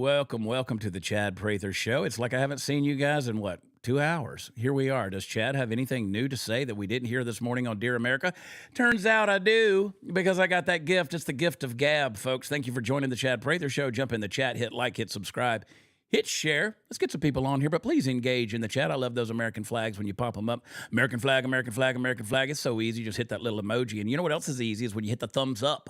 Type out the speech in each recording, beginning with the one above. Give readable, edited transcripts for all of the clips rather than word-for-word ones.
welcome to the Chad Prather Show. It's like I haven't seen you guys in, 2 hours. Here we are. Does Chad have anything new to say that we didn't hear this morning on Dear America? Turns out I do, because I got that gift. It's the gift of gab, folks. Thank you for joining the Chad Prather Show. Jump in the chat, hit like, hit subscribe, hit share. Let's get some people on here, but please engage in the chat. I love those American flags when you pop them up. American flag, American flag, American flag. It's so easy. Just hit that little emoji. And you know what else is easy is when you hit the thumbs up.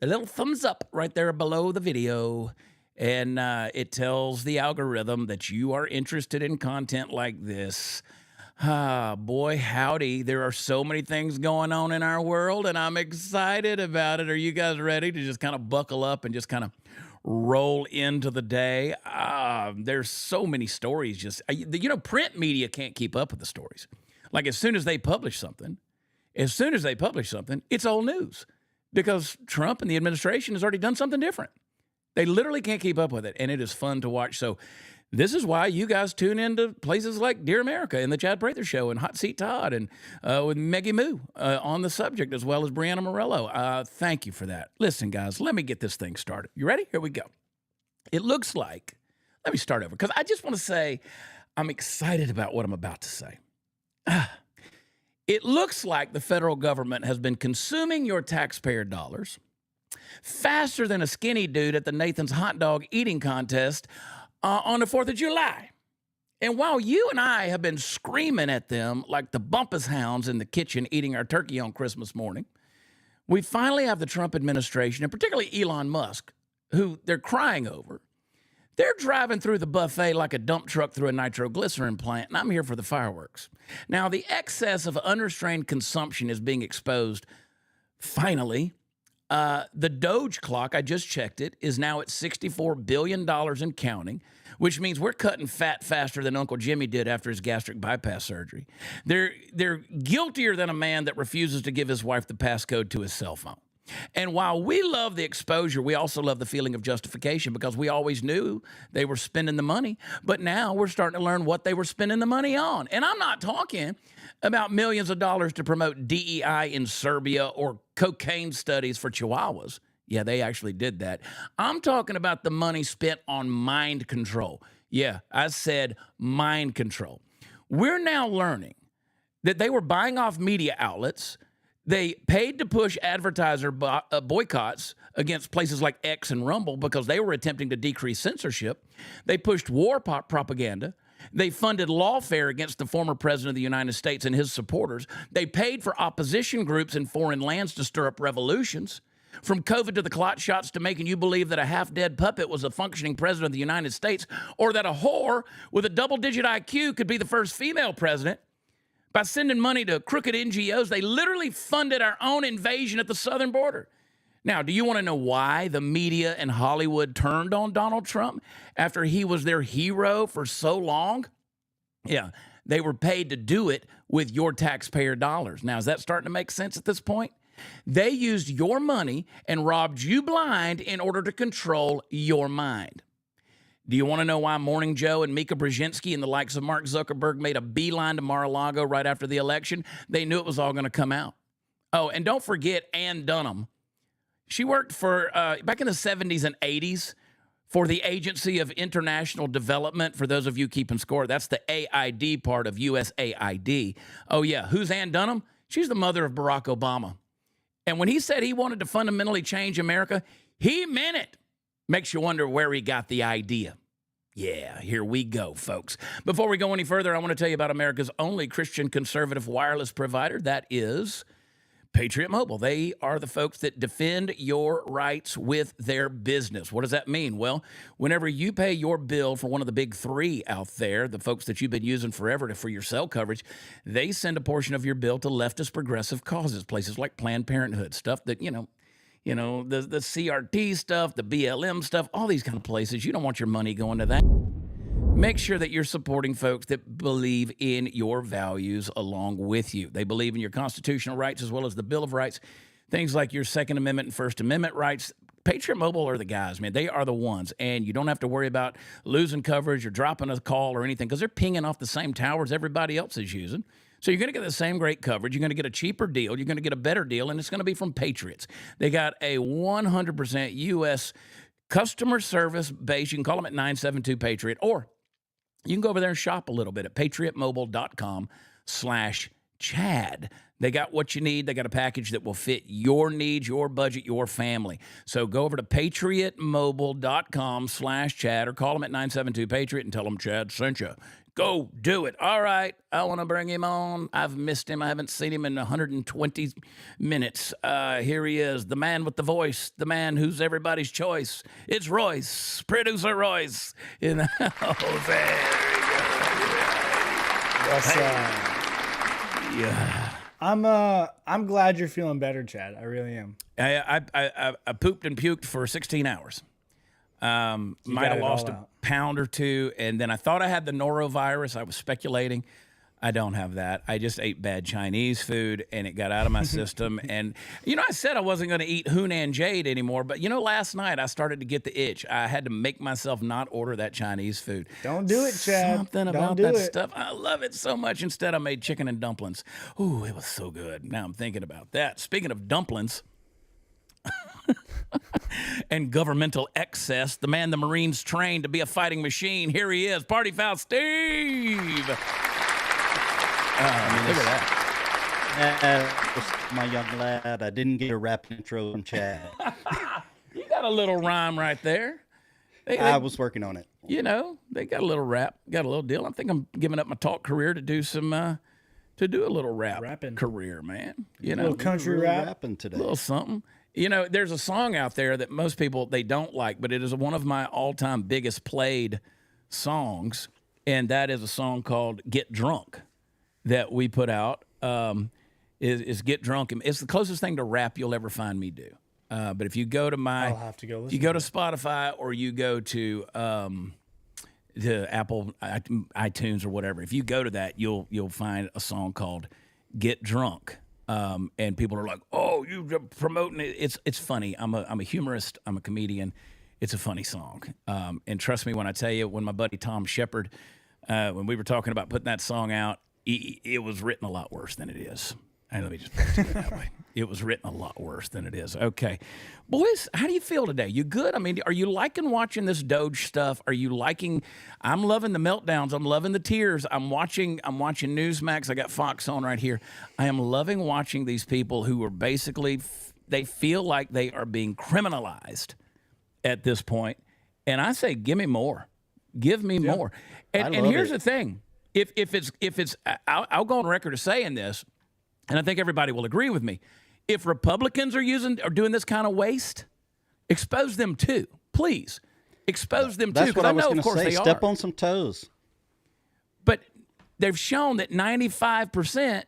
The little thumbs up right there below the video. And it tells the algorithm that you are interested in content like this. Boy, howdy. There are so many things going on in our world, and I'm excited about it. Are you guys ready to just kind of buckle up and just kind of roll into the day? There's so many stories. Print media can't keep up with the stories. Like as soon as they publish something, it's old news because Trump and the administration has already done something different. They literally can't keep up with it, and it is fun to watch. So this is why you guys tune into places like Dear America and the Chad Prather Show and Hot Seat Todd and with Meggie Moo on the subject, as well as Brianna Morello. Thank you for that. Listen, guys, let me get this thing started. You ready? Here we go. It looks like, let me start over, because I just want to say I'm excited about what I'm about to say. It looks like the federal government has been consuming your taxpayer dollars faster than a skinny dude at the Nathan's hot dog eating contest on the 4th of July. And while you and I have been screaming at them like the bumpus hounds in the kitchen eating our turkey on Christmas morning, we finally have the Trump administration, and particularly Elon Musk, who they're crying over. They're driving through the buffet like a dump truck through a nitroglycerin plant, and I'm here for the fireworks. Now, the excess of unrestrained consumption is being exposed, finally. The Doge clock, I just checked it, is now at $64 billion and counting, which means we're cutting fat faster than Uncle Jimmy did after his gastric bypass surgery. They're guiltier than a man that refuses to give his wife the passcode to his cell phone. And while we love the exposure, we also love the feeling of justification because we always knew they were spending the money, but now we're starting to learn what they were spending the money on. And I'm not talking about millions of dollars to promote DEI in Serbia or cocaine studies for Chihuahuas. Yeah, they actually did that. I'm talking about the money spent on mind control. Yeah, I said mind control. We're now learning that they were buying off media outlets. They paid to push advertiser boycotts against places like X and Rumble because they were attempting to decrease censorship. They pushed war propaganda. They funded lawfare against the former president of the United States and his supporters. They paid for opposition groups in foreign lands to stir up revolutions. From COVID to the clot shots to making you believe that a half-dead puppet was a functioning president of the United States or that a whore with a double-digit IQ could be the first female president. By sending money to crooked NGOs, they literally funded our own invasion at the southern border. Now, do you want to know why the media and Hollywood turned on Donald Trump after he was their hero for so long? Yeah, they were paid to do it with your taxpayer dollars. Now, is that starting to make sense at this point? They used your money and robbed you blind in order to control your mind. Do you want to know why Morning Joe and Mika Brzezinski and the likes of Mark Zuckerberg made a beeline to Mar-a-Lago right after the election? They knew it was all going to come out. Oh, and don't forget Ann Dunham. She worked for, back in the 70s and 80s, for the Agency of International Development. For those of you keeping score, that's the AID part of USAID. Oh, yeah. Who's Ann Dunham? She's the mother of Barack Obama. And when he said he wanted to fundamentally change America, he meant it. Makes you wonder where he got the idea. Yeah, here we go, folks. Before we go any further, I want to tell you about America's only Christian conservative wireless provider. That is Patriot Mobile. They are the folks that defend your rights with their business. What does that mean? Well, whenever you pay your bill for one of the big three out there, the folks that you've been using forever for your cell coverage, they send a portion of your bill to leftist progressive causes, places like Planned Parenthood, stuff that, the CRT stuff, the BLM stuff, all these kind of places. You don't want your money going to that. Make sure that you're supporting folks that believe in your values along with you. They believe in your constitutional rights as well as the Bill of Rights, things like your Second Amendment and First Amendment rights. Patriot Mobile are the guys, man. They are the ones. And you don't have to worry about losing coverage or dropping a call or anything because they're pinging off the same towers everybody else is using. So you're going to get the same great coverage. You're going to get a cheaper deal. You're going to get a better deal, and it's going to be from Patriots. They got a 100% U.S. customer service base. You can call them at 972-PATRIOT, or you can go over there and shop a little bit at patriotmobile.com/Chad. They got what you need. They got a package that will fit your needs, your budget, your family. So go over to patriotmobile.com/Chad or call them at 972-PATRIOT and tell them Chad sent you. Go do it. All right, I want to bring him on. I've missed him. I haven't seen him in 120 minutes. Here he is, the man with the voice, the man who's everybody's choice. It's Royce, producer Royce. In the house. There you go. Yeah. I'm glad you're feeling better, Chad. I really am. I pooped and puked for 16 hours. Might have lost a pound or two, and then I thought I had the norovirus. I was speculating. I don't have that. I just ate bad Chinese food, and it got out of my system. And, I said I wasn't going to eat Hunan Jade anymore, but, last night I started to get the itch. I had to make myself not order that Chinese food. Don't do it, Chad. Something about that stuff. I love it so much. Instead, I made chicken and dumplings. Ooh, it was so good. Now I'm thinking about that. Speaking of dumplings... and governmental excess, the man the Marines trained to be a fighting machine. Here he is, Party Foul Steve. Look at that. My young lad, I didn't get a rap intro from Chad. You got a little rhyme right there. I was working on it. They got a little rap, got a little deal. I think I'm giving up my talk career to do a little rapping career, man. A little country rapping today. A little something. There's a song out there that most people, they don't like, but it is one of my all-time biggest played songs, and that is a song called Get Drunk that we put out, is Get Drunk. It's the closest thing to rap you'll ever find me do. But if you go to I'll have to go listen. You go to Spotify or you go to Apple iTunes or whatever. If you go to that, you'll find a song called Get Drunk. And people are like, "Oh, you're promoting it." It's funny. I'm a humorist. I'm a comedian. It's a funny song. And trust me when I tell you, when my buddy Tom Shepard, when we were talking about putting that song out, it was written a lot worse than it is. And let me just put it that way. It was written a lot worse than it is. Okay, boys, how do you feel today? You good? I mean, are you liking watching this Doge stuff? Are you liking? I'm loving the meltdowns. I'm loving the tears. I'm watching Newsmax. I got Fox on right here. I am loving watching these people who are basically they feel like they are being criminalized at this point. And I say, give me more. Give me more. And here's the thing: if it's, I'll go on record as saying this. And I think everybody will agree with me. If Republicans are doing this kind of waste, expose them too. Please. Expose them too. That's what I was going to say. Step are. on some toes. But they've shown that 95%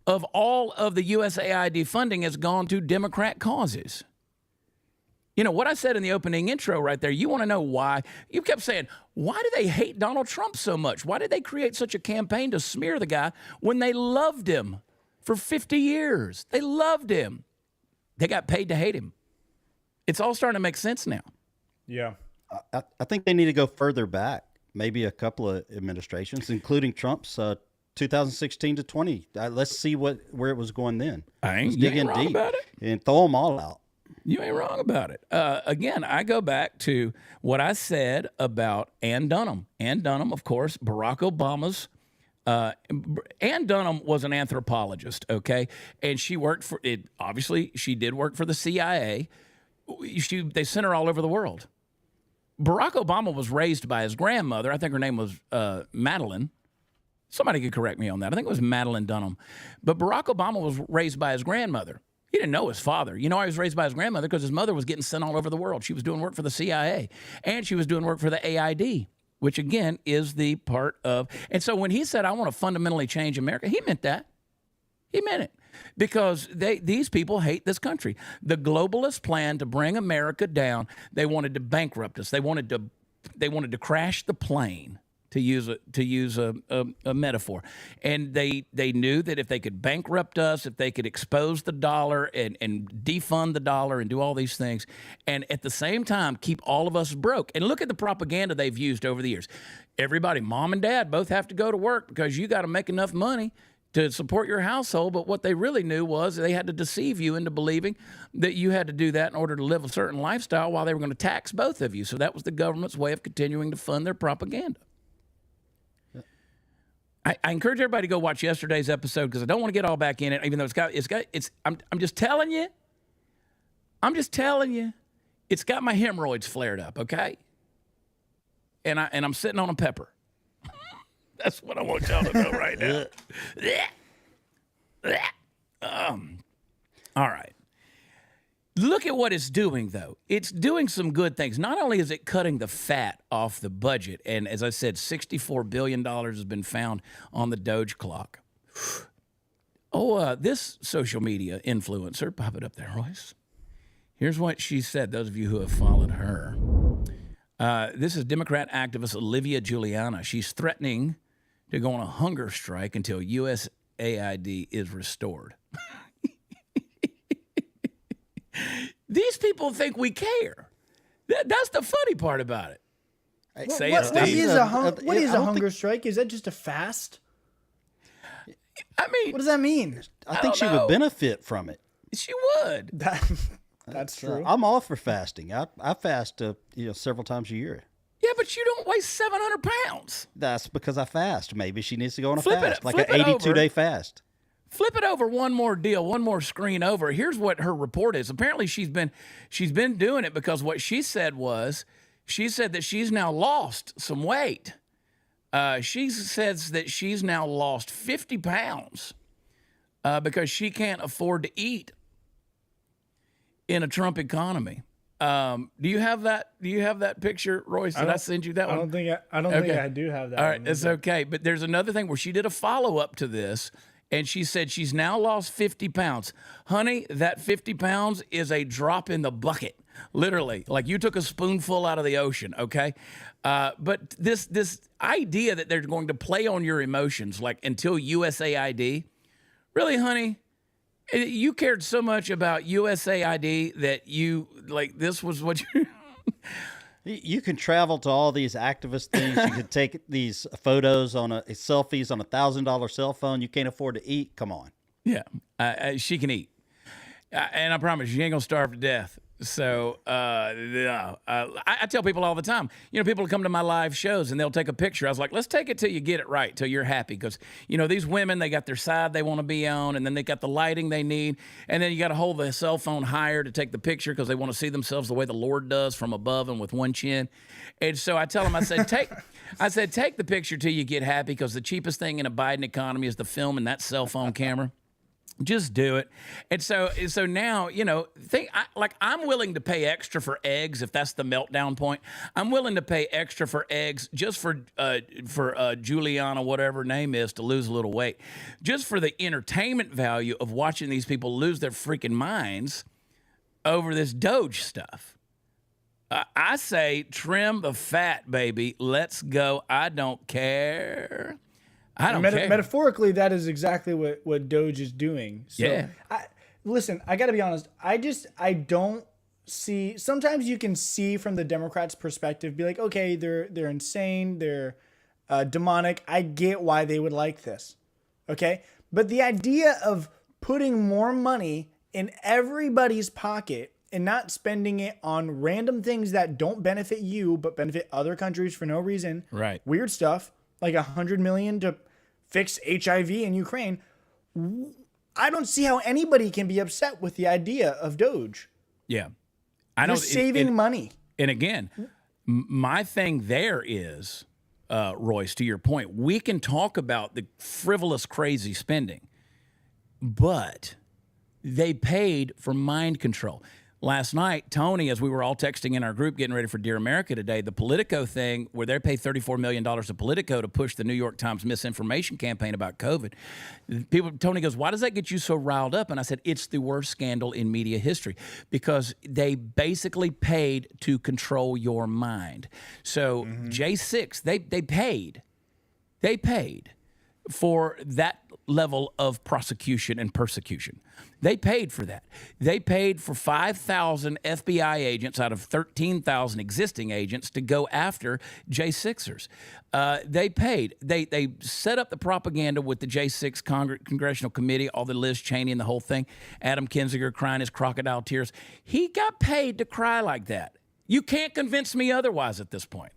of all of the USAID funding has gone to Democrat causes. What I said in the opening intro right there, you want to know why? You kept saying, why do they hate Donald Trump so much? Why did they create such a campaign to smear the guy when they loved him for 50 years? They loved him. They got paid to hate him. It's all starting to make sense now. Yeah. I think they need to go further back, maybe a couple of administrations, including Trump's 2016 to 20. Let's see where it was going then. I ain't dig in wrong deep about it. And throw them all out. You ain't wrong about it. Again, I go back to what I said about Ann Dunham. Ann Dunham, of course, Barack Obama's. Ann Dunham was an anthropologist, okay? And she worked for it. Obviously, she did work for the CIA. They sent her all over the world. Barack Obama was raised by his grandmother. I think her name was Madeline. Somebody could correct me on that. I think it was Madeline Dunham. But Barack Obama was raised by his grandmother. He didn't know his father. He was raised by his grandmother because his mother was getting sent all over the world. She was doing work for the CIA, and she was doing work for the AID, which, again, is the part of. And so when he said, I want to fundamentally change America, he meant that. He meant it because these people hate this country. The globalists plan to bring America down. They wanted to bankrupt us. They wanted to crash the plane, to use a metaphor. And they knew that if they could bankrupt us, if they could expose the dollar and defund the dollar and do all these things, and at the same time keep all of us broke. And look at the propaganda they've used over the years. Everybody, mom and dad, both have to go to work because you got to make enough money to support your household, but what they really knew was they had to deceive you into believing that you had to do that in order to live a certain lifestyle while they were going to tax both of you. So that was the government's way of continuing to fund their propaganda. I encourage everybody to go watch yesterday's episode because I don't want to get all back in it, even though I'm just telling you, it's got my hemorrhoids flared up, okay? And I'm sitting on a pepper. That's what I want y'all to know right now. All right. Look at what it's doing, though. It's doing some good things. Not only is it cutting the fat off the budget, and as I said, $64 billion has been found on the Doge clock. This social media influencer, pop it up there, Royce. Here's what she said, those of you who have followed her. This is Democrat activist Olivia Juliana. She's threatening to go on a hunger strike until USAID is restored. These people think we care. That's the funny part about it. What is a hunger strike? Is that just a fast? I mean, what does that mean? I think she would benefit from it. She would. That's true. I'm all for fasting. I fast several times a year. Yeah, but you don't weigh 700 pounds. That's because I fast. Maybe she needs to go on a Flip fast, it- like flip an it over. 82-day fast. Flip it over one more screen over. Here's what her report is. Apparently she's been doing it because what she said that she's now lost some weight. She says that she's now lost 50 pounds because she can't afford to eat in a Trump economy. Do you have that? Do you have that picture, Royce? Did I send you that one? I don't think I do have that. All right, one. it's okay. But there's another thing where she did a follow-up to this, and she said she's now lost 50 pounds. Honey, that 50 pounds is a drop in the bucket, literally. Like you took a spoonful out of the ocean, okay? But this idea that they're going to play on your emotions, like until USAID, really, honey? You cared so much about USAID that this was what you... You can travel to all these activist things. You can take these photos on selfies on $1,000 cell phone. You can't afford to eat. Come on. Yeah, she can eat. And I promise you ain't going to starve to death. So I tell people all the time, people come to my live shows and they'll take a picture. I was like, let's take it till you get it right, till you're happy. Because, these women, they got their side they want to be on, and then they got the lighting they need. And then you got to hold the cell phone higher to take the picture because they want to see themselves the way the Lord does from above and with one chin. And so I tell them, I said, take the picture till you get happy because the cheapest thing in a Biden economy is the film and that cell phone camera. Just do it. And so now, I'm willing to pay extra for eggs if that's the meltdown point. I'm willing to pay extra for eggs just for Juliana, whatever her name is, to lose a little weight. Just for the entertainment value of watching these people lose their freaking minds over this Doge stuff. I say trim the fat, baby. Let's go. I don't care. I don't care. Metaphorically, that is exactly what Doge is doing. So, yeah. Listen, I got to be honest. I don't see. Sometimes you can see from the Democrats' perspective, be like, okay, they're insane, they're demonic. I get why they would like this. Okay, but the idea of putting more money in everybody's pocket and not spending it on random things that don't benefit you but benefit other countries for no reason. Right. Weird stuff like $100 million to fix HIV in Ukraine. I don't see how anybody can be upset with the idea of Doge. Yeah. You're saving money. And again, my thing there is, Royce, to your point, we can talk about the frivolous, crazy spending, but they paid for mind control. Last night, Tony, as we were all texting in our group getting ready for Dear America today, the Politico thing where they pay $34 million to Politico to push the New York Times misinformation campaign about COVID. Tony goes, why does that get you so riled up? And I said, it's the worst scandal in media history because they basically paid to control your mind. So J6, they paid for that level of prosecution and persecution. They paid for that. They paid for 5,000 FBI agents out of 13,000 existing agents to go after J6ers. They paid. They set up the propaganda with the J6 Congressional Committee, all the Liz Cheney and the whole thing. Adam Kinzinger crying his crocodile tears. He got paid to cry like that. You can't convince me otherwise at this point.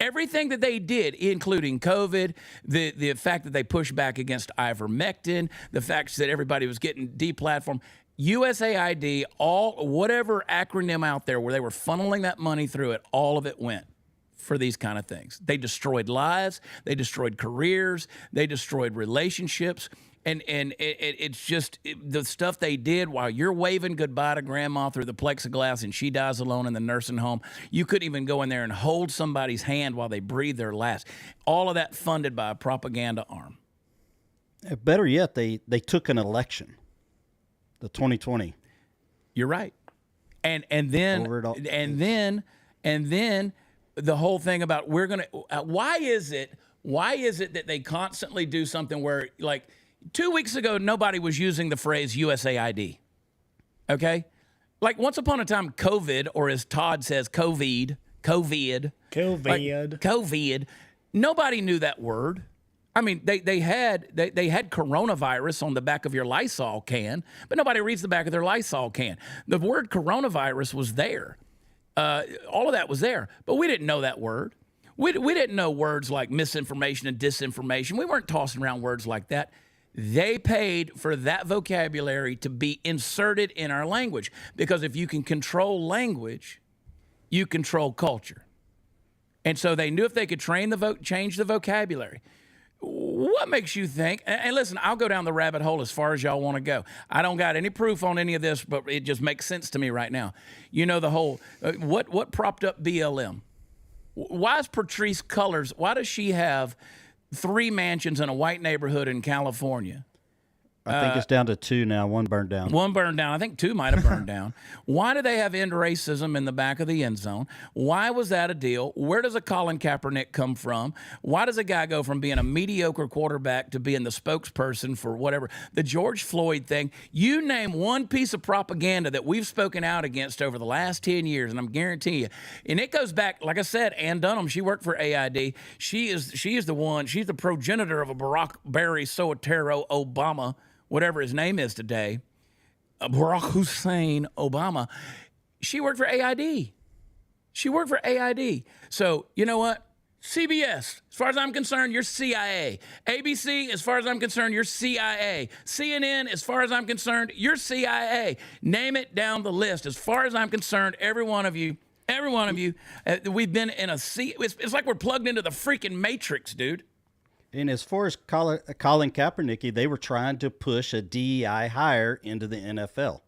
Everything that they did, including COVID, the fact that they pushed back against ivermectin, the fact that everybody was getting deplatformed, USAID, whatever acronym out there where they were funneling that money through it, all of it went for these kind of things. They destroyed lives, they destroyed careers, they destroyed relationships. And it's just the stuff they did while you're waving goodbye to grandma through the plexiglass and she dies alone in the nursing home. You couldn't even go in there and hold somebody's hand while they breathe their last. All of that funded by a propaganda arm. Better yet, they took an election, the 2020. You're right. And then the whole thing about why is it that they constantly do something where, like, 2 weeks ago, nobody was using the phrase USAID, okay? Like, once upon a time, COVID, or as Todd says, COVID, nobody knew that word. I mean, they had coronavirus on the back of your Lysol can, but nobody reads the back of their Lysol can. The word coronavirus was there. All of that was there, but we didn't know that word. We didn't know words like misinformation and disinformation. We weren't tossing around words like that. They paid for that vocabulary to be inserted in our language, because if you can control language, you control culture. And so they knew if they could change the vocabulary. What makes you think? And listen, I'll go down the rabbit hole as far as y'all want to go. I don't got any proof on any of this, but it just makes sense to me right now. You know, the whole what propped up BLM? Why is Patrice Cullors? Why does she have 3 mansions in a white neighborhood in California? I think it's down to 2 now. 1 burned down. 1 burned down. I think 2 might have burned down. Why do they have end racism in the back of the end zone? Why was that a deal? Where does a Colin Kaepernick come from? Why does a guy go from being a mediocre quarterback to being the spokesperson for whatever? The George Floyd thing. You name one piece of propaganda that we've spoken out against over the last 10 years, and I'm guaranteeing you. And it goes back, like I said, Ann Dunham, she worked for AID. She is the one, she's the progenitor of a Barack Barry Soetoro Obama, whatever his name is today, Barack Hussein Obama. She worked for AID. So, you know what? CBS, as far as I'm concerned, you're CIA. ABC, as far as I'm concerned, you're CIA. CNN, as far as I'm concerned, you're CIA. Name it down the list. As far as I'm concerned, every one of you, we've been in it's like we're plugged into the freaking Matrix, dude. And as far as Colin Kaepernick, they were trying to push a DEI hire into the NFL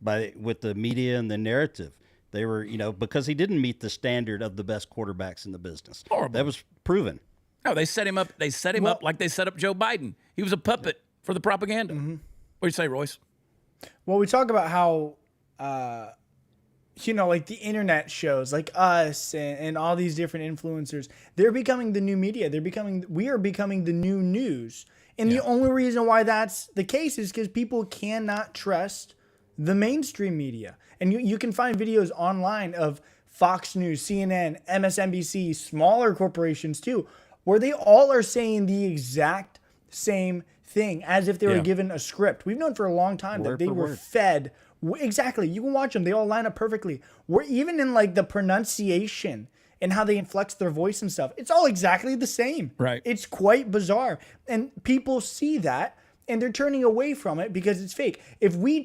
with the media and the narrative. They were, because he didn't meet the standard of the best quarterbacks in the business. Horrible. That was proven. No, they set him up. They set him up like they set up Joe Biden. He was a puppet for the propaganda. Mm-hmm. What do you say, Royce? Well, we talk about how, like the internet shows like us and all these different influencers, they're becoming the new media. We are becoming the new news. And the only reason why that's the case is because people cannot trust the mainstream media. And you can find videos online of Fox News, CNN, MSNBC, smaller corporations too, where they all are saying the exact same thing as if they were given a script. We've known for a long time that they were fed. Exactly. You can watch them. They all line up perfectly. We're even in like the pronunciation and how they inflex their voice and stuff. It's all exactly the same. Right. It's quite bizarre. And people see that and they're turning away from it because it's fake. If we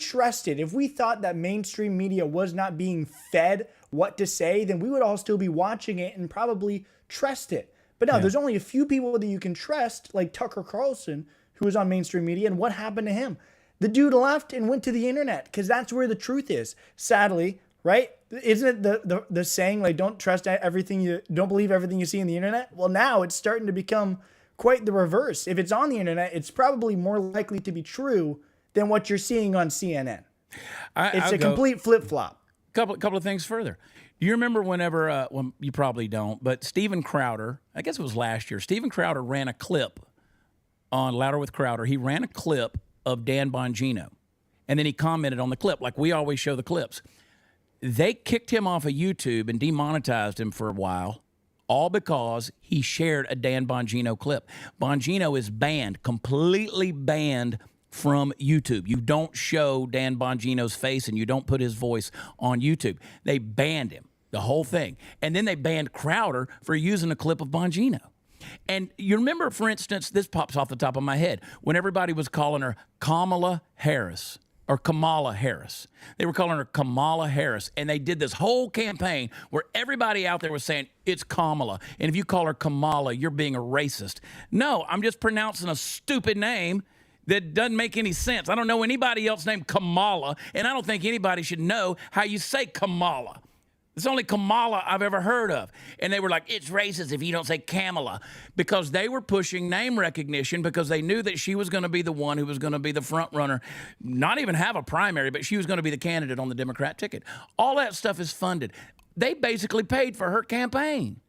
thought that mainstream media was not being fed what to say, then we would all still be watching it and probably trust it. But no, there's only a few people that you can trust, like Tucker Carlson, who was on mainstream media. And what happened to him? The dude left and went to the internet because that's where the truth is. Sadly, right? Isn't it the saying, like, don't believe everything you see on the internet? Well, now it's starting to become quite the reverse. If it's on the internet, it's probably more likely to be true than what you're seeing on CNN. It's a complete flip-flop. Couple of things further. Do you remember whenever, well, you probably don't, but Steven Crowder, I guess it was last year, Steven Crowder ran a clip on Louder with Crowder. He ran a clip of Dan Bongino, and then he commented on the clip, like we always show the clips. They kicked him off of YouTube and demonetized him for a while, all because he shared a Dan Bongino clip. Bongino is banned, completely banned from YouTube. You don't show Dan Bongino's face and you don't put his voice on YouTube. They banned him, the whole thing. And then they banned Crowder for using a clip of Bongino. And you remember, for instance, this pops off the top of my head, when everybody was calling her Kamala Harris. Or Kamala Harris. They were calling her Kamala Harris. And they did this whole campaign where everybody out there was saying, it's Kamala. And if you call her Kamala, you're being a racist. No, I'm just pronouncing a stupid name that doesn't make any sense. I don't know anybody else named Kamala, and I don't think anybody should know how you say Kamala. It's only Kamala I've ever heard of. And they were like, it's racist if you don't say Kamala, because they were pushing name recognition because they knew that she was going to be the one who was going to be the front runner, not even have a primary, but she was going to be the candidate on the Democrat ticket. All that stuff is funded. They basically paid for her campaign.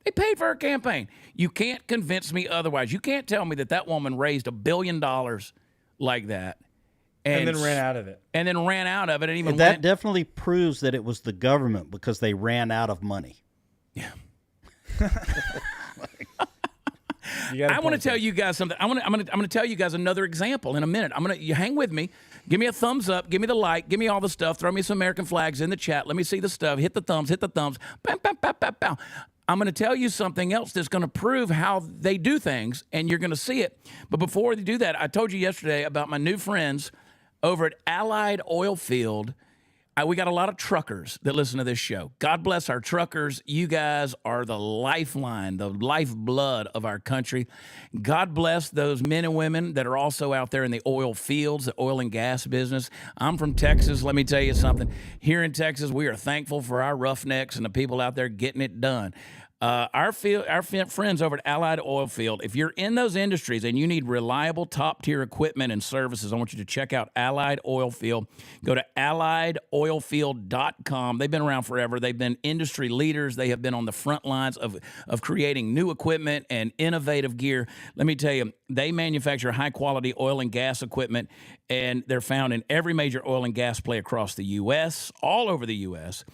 They paid for her campaign. You can't convince me otherwise. You can't tell me that that woman raised $1 billion like that. And then ran out of it. And then ran out of it. And even And that definitely proves that it was the government because they ran out of money. Yeah. I want to tell you guys something. I'm gonna tell you guys another example in a minute. You hang with me. Give me a thumbs up. Give me the like. Give me all the stuff. Throw me some American flags in the chat. Let me see the stuff. Hit the thumbs. Hit the thumbs. Bam, bam, bam, bam, bam. I'm going to tell you something else that's going to prove how they do things, and you're going to see it. But before they do that, I told you yesterday about my new friends over at Allied Oilfield. We got a lot of truckers that listen to this show. God bless our truckers. You guys are the lifeline, the lifeblood of our country. God bless those men and women that are also out there in the oil fields, the oil and gas business. I'm from Texas. Let me tell you something. Here in Texas, we are thankful for our roughnecks and the people out there getting it done. Our friends over at Allied Oilfield, if you're in those industries and you need reliable top-tier equipment and services, I want you to check out Allied Oilfield. Go to alliedoilfield.com. They've been around forever. They've been industry leaders. They have been on the front lines of creating new equipment and innovative gear. Let me tell you, they manufacture high-quality oil and gas equipment, and they're found in every major oil and gas play across the U.S., all over the U.S.,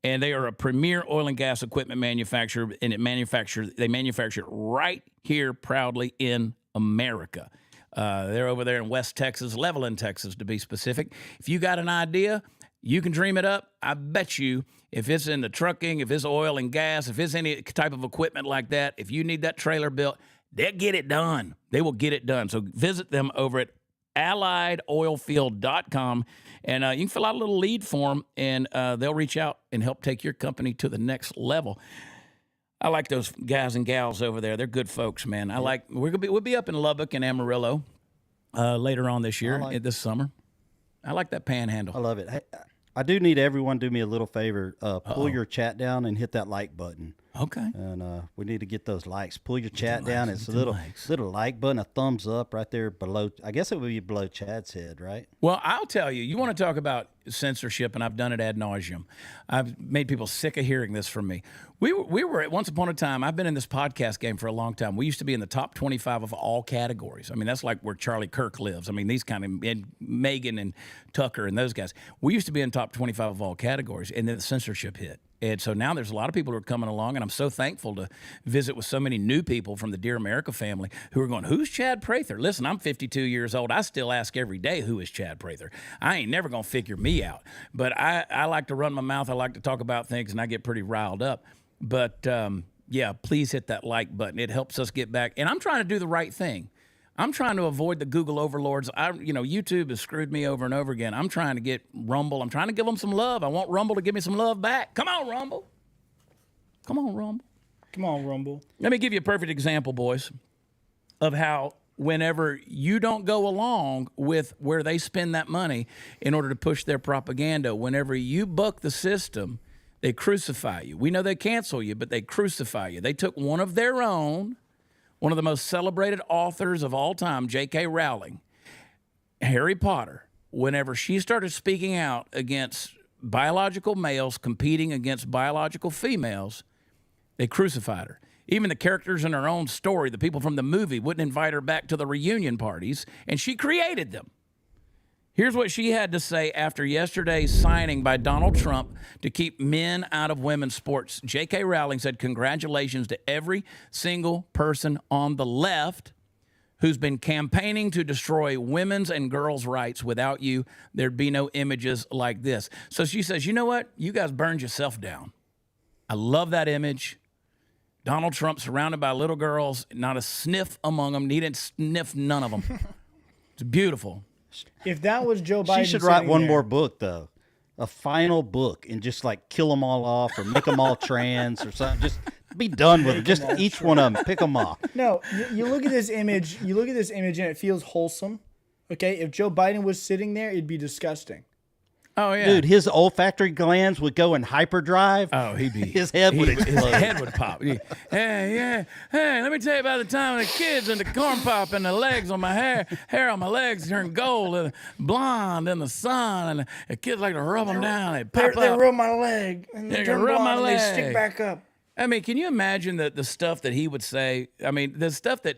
and they are a premier oil and gas equipment manufacturer, and they manufacture it right here proudly in America. They're over there in West Texas, Levelland, Texas, to be specific. If you got an idea, you can dream it up. I bet you if it's in the trucking, if it's oil and gas, if it's any type of equipment like that, if you need that trailer built, they'll get it done. They will get it done. So visit them over at alliedoilfield.com, and you can fill out a little lead form, and they'll reach out and help take your company to the next level. I like those guys and gals over there. They're good folks, man. We'll be up in Lubbock and Amarillo later on this year, this summer. I like that panhandle. I love it. Hey, I do need everyone to do me a little favor. Pull your chat down and hit that like button. Okay. And we need to get those likes. Pull your chat down. It's a little like button, a thumbs up right there below. I guess it would be below Chad's head, right? Well, I'll tell you, you want to talk about censorship, and I've done it ad nauseum. I've made people sick of hearing this from me. We were at once upon a time, I've been in this podcast game for a long time. We used to be in the top 25 of all categories. I mean, that's like where Charlie Kirk lives. I mean, these kind of, and Megan and Tucker and those guys. We used to be in top 25 of all categories, and then the censorship hit. And so now there's a lot of people who are coming along, and I'm so thankful to visit with so many new people from the Dear America family who are going, who's Chad Prather? Listen, I'm 52 years old. I still ask every day, who is Chad Prather? I ain't never going to figure me out. But I like to run my mouth. I like to talk about things, and I get pretty riled up. But, yeah, please hit that like button. It helps us get back. And I'm trying to do the right thing. I'm trying to avoid the Google overlords. YouTube has screwed me over and over again. I'm trying to get Rumble. I'm trying to give them some love. I want Rumble to give me some love back. Come on, Rumble. Come on, Rumble. Come on, Rumble. Let me give you a perfect example, boys, of how whenever you don't go along with where they spend that money in order to push their propaganda, whenever you buck the system, they crucify you. We know they cancel you, but they crucify you. They took one of their own, one of the most celebrated authors of all time, J.K. Rowling, Harry Potter, whenever she started speaking out against biological males competing against biological females, they crucified her. Even the characters in her own story, the people from the movie, wouldn't invite her back to the reunion parties, and she created them. Here's what she had to say after yesterday's signing by Donald Trump to keep men out of women's sports. J.K. Rowling said, "Congratulations to every single person on the left who's been campaigning to destroy women's and girls' rights. Without you, there'd be no images like this." So she says, you know what? You guys burned yourself down. I love that image. Donald Trump surrounded by little girls, not a sniff among them. He didn't sniff none of them. It's beautiful. If that was Joe Biden, She should write one more book, though. A final book, and just like kill them all off or make them all trans or something. Just be done with it. Just each one of them, pick them off. No, you look at this image. You look at this image, and it feels wholesome. Okay, if Joe Biden was sitting there, it'd be disgusting. Oh, yeah. Dude, his olfactory glands would go in hyperdrive. Oh, he'd be. His head would explode. His head would pop. Hey, yeah. Hey, let me tell you about the time the kids and the corn pop and the legs on my hair on my legs turn gold and blonde in the sun, and the kids like to rub them down. They pop They up. rub my leg, and they turn rub my blonde, and they leg. stick back up. I mean, can you imagine the stuff that he would say? I mean, the stuff that,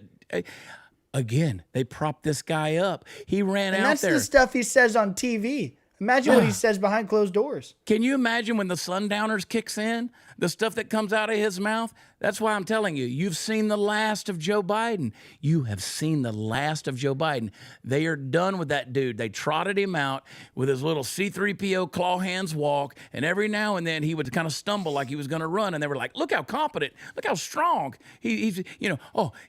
again, they propped this guy up. He ran And out that's there. the stuff he says on TV. Imagine what he says behind closed doors. Can you imagine when the Sundowners kicks in? The stuff that comes out of his mouth? That's why I'm telling you, you've seen the last of Joe Biden. You have seen the last of Joe Biden. They are done with that dude. They trotted him out with his little C-3PO claw hands walk, and every now and then he would kind of stumble like he was going to run, and they were like, look how competent, look how strong. He's,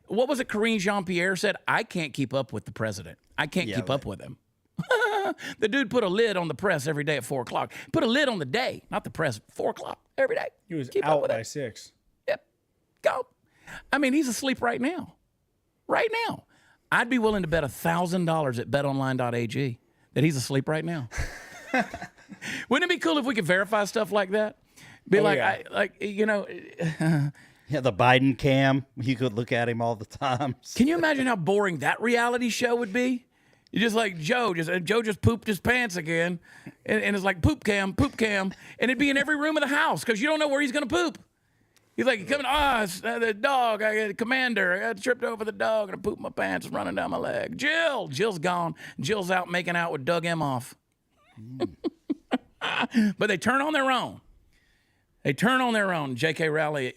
what was it Karine Jean-Pierre said? I can't keep up with the president. I can't keep up with him. The dude put a lid on the press every day at 4 o'clock. Put a lid on the day, not the press. 4 o'clock every day. He was Keep up out with by it. 6. Yep. Go. I mean, he's asleep right now. Right now. I'd be willing to bet $1,000 at betonline.ag that he's asleep right now. Wouldn't it be cool if we could verify stuff like that? Be Oh, like, yeah. Yeah, the Biden cam. You could look at him all the time. can you imagine how boring that reality show would be? You just like Joe just pooped his pants again, and it's like poop cam, and it'd be in every room of the house because you don't know where he's gonna poop. He's like coming, it's, the dog, I got commander, I got tripped over the dog and I pooped my pants, it's running down my leg. Jill's gone. Jill's out making out with Doug Emhoff. But they turn on their own. They turn on their own. J.K. Rowling,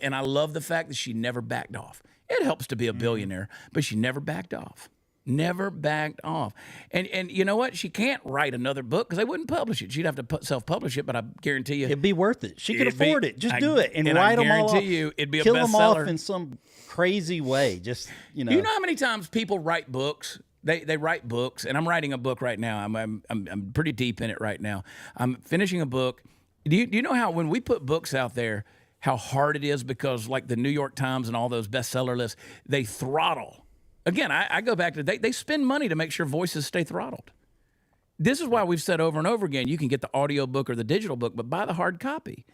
and I love the fact that she never backed off. It helps to be a billionaire, but she never backed off. Never backed off. And you know what? She can't write another book because they wouldn't publish it. She'd have to self-publish it, but I guarantee you. It'd be worth it. She could It'd be- afford it. Just I- do it and and I write them all off. guarantee you it'd be a Kill them off bestseller. in some crazy way. Just, Do you know how many times people write books? They write books, and I'm writing a book right now. I'm pretty deep in it right now. I'm finishing a book. Do you know how when we put books out there, how hard it is because like the New York Times and all those bestseller lists, they throttle. Again, I go back to they spend money to make sure voices stay throttled. This is why we've said over and over again, you can get the audio book or the digital book, but buy the hard copy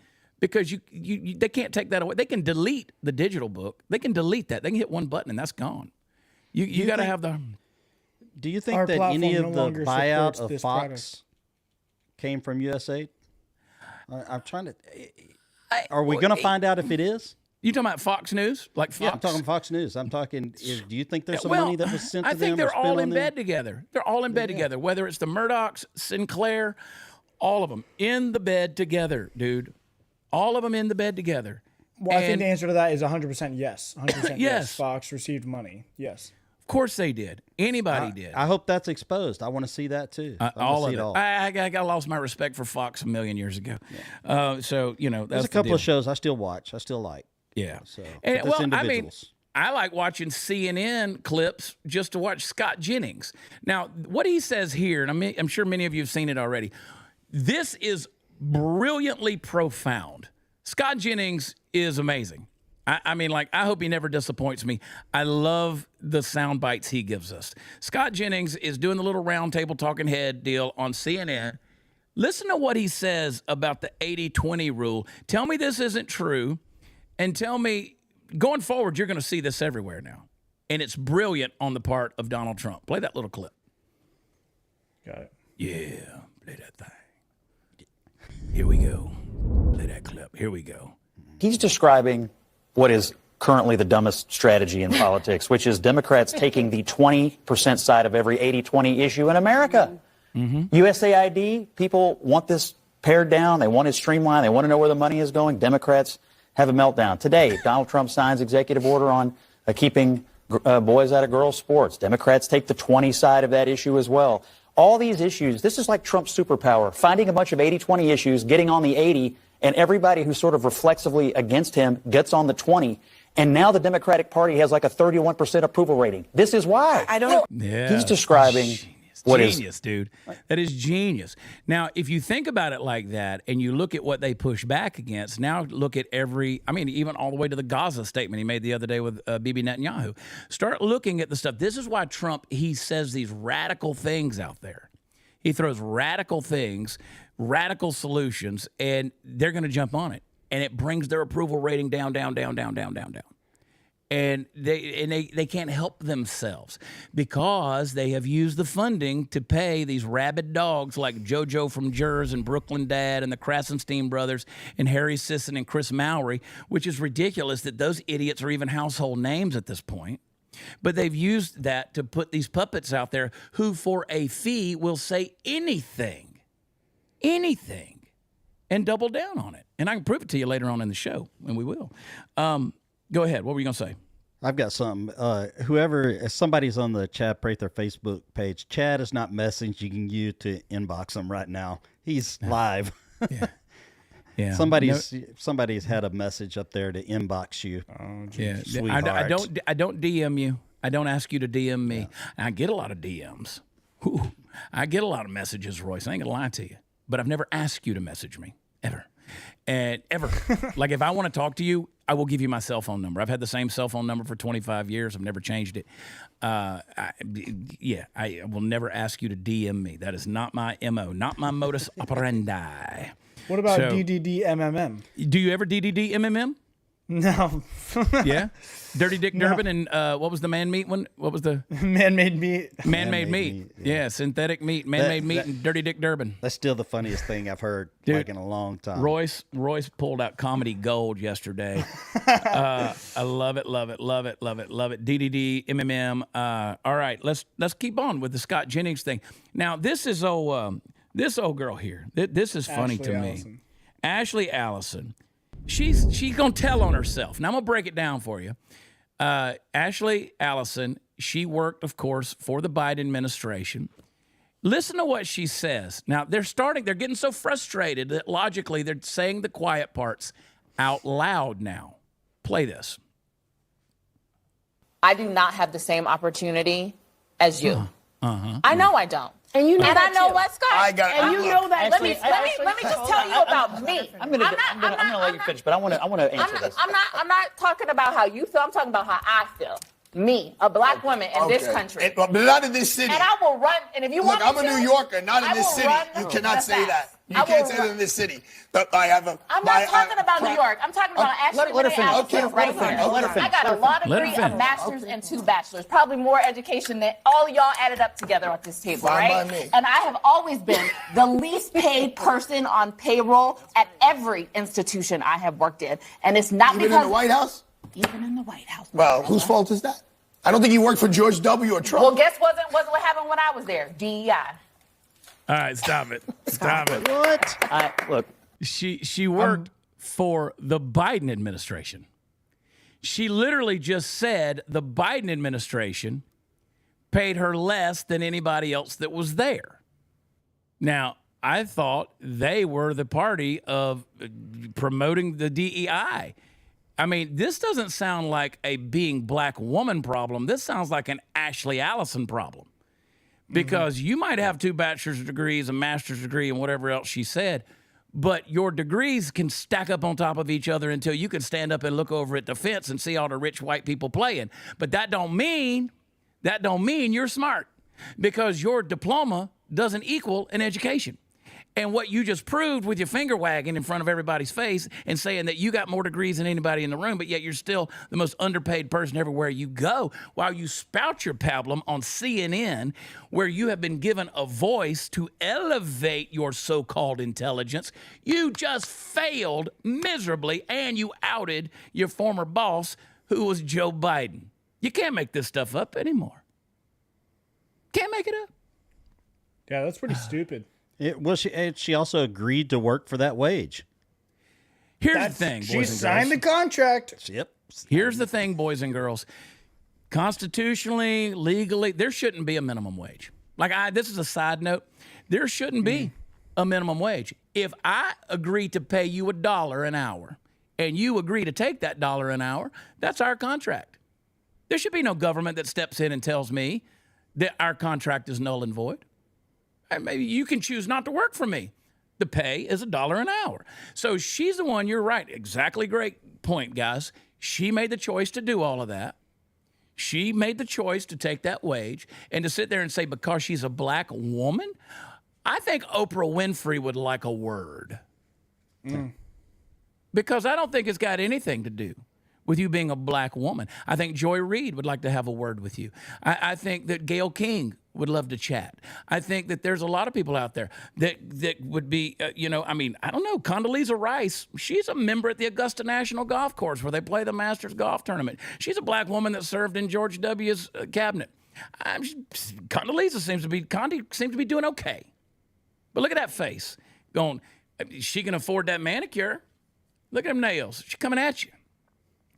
because they can't take that away. They can delete the digital book. They can delete that. They can hit one button and that's gone. You got to have the. Do you think Our that any platform of no the longer buyout supports of this Fox product. came from USAID? I'm trying to. Are we going to find out if it is? You talking about Fox News? Like Fox? Yeah, I'm talking Fox News. I'm talking. Do you think there's some Well, money that was sent to I them? think or they're spent all on in them? bed together. They're all in bed together. Whether it's the Murdochs, Sinclair, all of them in the bed together, dude. All of them in the bed together. Well, I think And- the answer to that is 100% yes. 100% yes. Yes. Fox received money. Yes. Of course they did. Anybody did. I hope that's exposed. I want to see that too. I wanna all see of it. all. I lost my respect for Fox a million years ago. So that's There's a the couple deal. of shows I still watch. I still like. Yeah. So, And, but that's I mean, individuals. I like watching CNN clips just to watch Scott Jennings. Now, what he says here, and I'm sure many of you have seen it already, this is brilliantly profound. Scott Jennings is amazing. I mean, like, I hope he never disappoints me. I love the sound bites he gives us. Scott Jennings is doing the little round table talking head deal on CNN. Listen to what he says about the 80-20 rule. Tell me this isn't true, and tell me, going forward, you're going to see this everywhere now. And it's brilliant on the part of Donald Trump. Play that little clip. Got it. Yeah, play that thing. Here we go. Play that clip. Here we go. He's describing what is currently the dumbest strategy in politics, which is Democrats taking the 20% side of every 80-20 issue in America. USAID, people want this pared down. They want it streamlined. They want to know where the money is going. Democrats have a meltdown. Today, Donald Trump signs executive order on keeping boys out of girls' sports. Democrats take the 20 side of that issue as well. All these issues, this is like Trump's superpower, finding a bunch of 80-20 issues, getting on the 80, and everybody who's sort of reflexively against him gets on the 20. And now the Democratic Party has like a 31% approval rating. This is why. I don't. Yeah. He's describing what is genius, dude. That is genius. Now, if you think about it like that and you look at what they push back against, now look at even all the way to the Gaza statement he made the other day with Bibi Netanyahu. Start looking at the stuff. This is why Trump, he says these radical things out there. He throws radical things, radical solutions, and they're going to jump on it. And it brings their approval rating down. And they can't help themselves because they have used the funding to pay these rabid dogs like JoJo from Jers and Brooklyn Dad and the Krasenstein brothers and Harry Sisson and Chris Mowry, which is ridiculous that those idiots are even household names at this point. But they've used that to put these puppets out there who for a fee will say anything, and double down on it. And I can prove it to you later on in the show, and we will. Go ahead. What were you going to say? I've got something. If somebody's on the Chad Prather Facebook page, Chad is not messaging you to inbox him right now. He's live. Yeah. Somebody's had a message up there to inbox you. Oh, yeah. Sweetheart. I don't DM you. I don't ask you to DM me. Yeah. I get a lot of DMs. Ooh, I get a lot of messages, Royce. I ain't gonna lie to you. But I've never asked you to message me, ever. And ever. Like, if I want to talk to you, I will give you my cell phone number. I've had the same cell phone number for 25 years. I've never changed it. I will never ask you to DM me. That is not my MO, not my modus operandi. What about DDD-MMM? Do you ever DDD-MMM? No. Yeah? Dirty Dick Durbin and what was the man-meat one? What was the... Man-made meat. Man-made meat. Yeah, synthetic meat, man-made meat, and Dirty Dick Durbin. That's still the funniest thing I've heard in a long time. Royce pulled out comedy gold yesterday. I love it. DDD, MMM. All right, let's keep on with the Scott Jennings thing. Now, this old girl here. This is funny Ashley to Allison. me. Ashley Allison. She's going to tell on herself. Now, I'm going to break it down for you. Ashley Allison, she worked, of course, for the Biden administration. Listen to what she says. Now, they're getting so frustrated that logically they're saying the quiet parts out loud now. Play this. I do not have the same opportunity as you. Uh-huh. I know I don't. And you know And that I know too. what, Scott? And you know that. Let me just tell you about me. I'm gonna let you finish, but I want to answer this. I'm not talking about how you feel. I'm talking about how I feel. Me, a black woman in this country. But not in this city. And I will run. And if you Look, want I'm me a to, New Yorker, not in I this will city. run You the cannot say facts. that. You I can't will say run. that in this city. But I have a. I'm not talking about New York. I'm talking about Ashley let her finish. Allison Okay, right let her here. finish. I got a law degree, a master's, and 2 bachelors. Probably more education than all of y'all added up together at this table, Fine right? by me. And I have always been the least paid person on payroll at every institution I have worked in. And it's not Even because... in the White House? Even in the White House. Well, whose fault is that? I don't think you worked for George W. or Trump. Well, guess wasn't what happened when I was there. DEI. All right, stop it. Stop it. What? Look, She worked for the Biden administration. She literally just said the Biden administration paid her less than anybody else that was there. Now, I thought they were the party of promoting the DEI. I mean, this doesn't sound like a being black woman problem. This sounds like an Ashley Allison problem. Because you might have 2 bachelor's degrees, a master's degree, and whatever else she said, but your degrees can stack up on top of each other until you can stand up and look over at the fence and see all the rich white people playing. But that don't mean you're smart, because your diploma doesn't equal an education. And what you just proved with your finger wagging in front of everybody's face and saying that you got more degrees than anybody in the room, but yet you're still the most underpaid person everywhere you go, while you spout your pablum on CNN, where you have been given a voice to elevate your so-called intelligence. You just failed miserably, and you outed your former boss, who was Joe Biden. You can't make this stuff up anymore. Can't make it up. Yeah, that's pretty stupid. She also agreed to work for that wage. Here's the thing, boys She and signed girls. the contract. Yep. Here's the thing, boys and girls. Constitutionally, legally, there shouldn't be a minimum wage. This is a side note. There shouldn't be a minimum wage. If I agree to pay you $1 an hour and you agree to take that $1 an hour, that's our contract. There should be no government that steps in and tells me that our contract is null and void. Maybe you can choose not to work for me. The pay is $1 an hour. So she's the one, you're right. Exactly, great point, guys. She made the choice to do all of that. She made the choice to take that wage and to sit there and say, because she's a black woman, I think Oprah Winfrey would like a word. Because I don't think it's got anything to do with you being a black woman. I think Joy Reid would like to have a word with you. I think that Gayle King would love to chat. I think that there's a lot of people out there that would be, I don't know, Condoleezza Rice. She's a member at the Augusta National Golf Course where they play the Masters Golf Tournament. She's a black woman that served in George W.'s cabinet. Condoleezza seems to be doing okay. But look at that face. She can afford that manicure. Look at them nails. She's coming at you.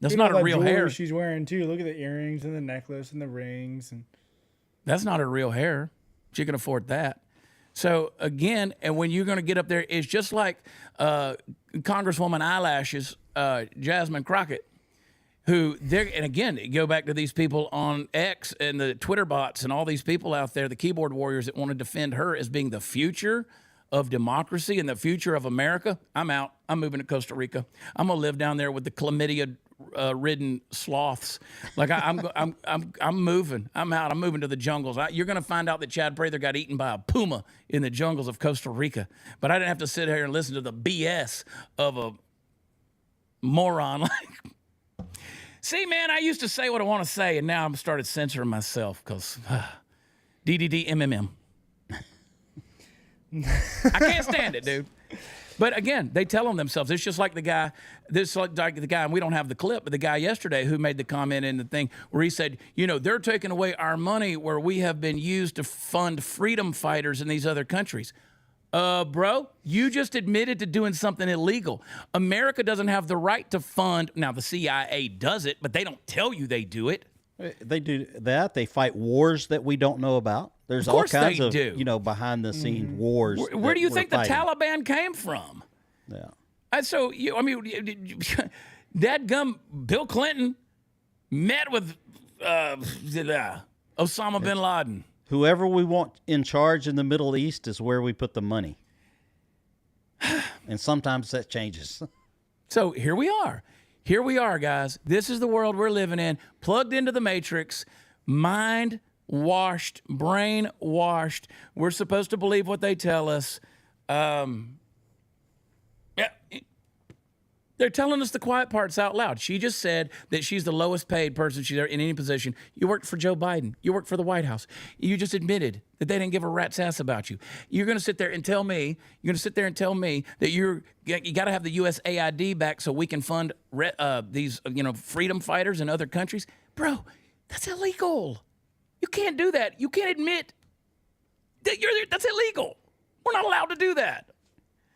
That's not a real hair. She's wearing too. Look at the earrings and the necklace and the rings, and that's not her real hair. She can afford that. So again, and when you're going to get up there, it's just like Congresswoman Eyelashes, Jasmine Crockett, and again, you go back to these people on X and the Twitter bots and all these people out there, the keyboard warriors that want to defend her as being the future of democracy and the future of America. I'm out. I'm moving to Costa Rica. I'm gonna live down there with the chlamydia ridden sloths. I'm moving. I'm out. I'm moving to the jungles. You're gonna find out that Chad Prather got eaten by a puma in the jungles of Costa Rica. But I didn't have to sit here and listen to the BS of a moron like. See, man, I used to say what I want to say, and now I'm started censoring myself because DDDMMM. I can't stand it, dude. But again, they tell them themselves. It's just like the guy, and we don't have the clip, but the guy yesterday who made the comment in the thing where he said, they're taking away our money where we have been used to fund freedom fighters in these other countries. Bro, you just admitted to doing something illegal. America doesn't have the right to fund. Now, the CIA does it, but they don't tell you they do it. They do that. They fight wars that we don't know about. There's all kinds of, behind the scenes wars. Where do you think the Taliban came from? Yeah. And so, dadgum Bill Clinton met with Osama bin Laden. Whoever we want in charge in the Middle East is where we put the money. And sometimes that changes. So here we are. Here we are, guys. This is the world we're living in, plugged into the matrix, mind washed, brain washed. We're supposed to believe what they tell us. They're telling us the quiet parts out loud. She just said that she's the lowest paid person she's ever in any position. You worked for Joe Biden. You worked for the White House. You just admitted that they didn't give a rat's ass about you. You're going to sit there and tell me, that you got to have the USAID back so we can fund these freedom fighters in other countries. Bro, that's illegal. You can't do that. You can't admit that that's illegal. We're not allowed to do that.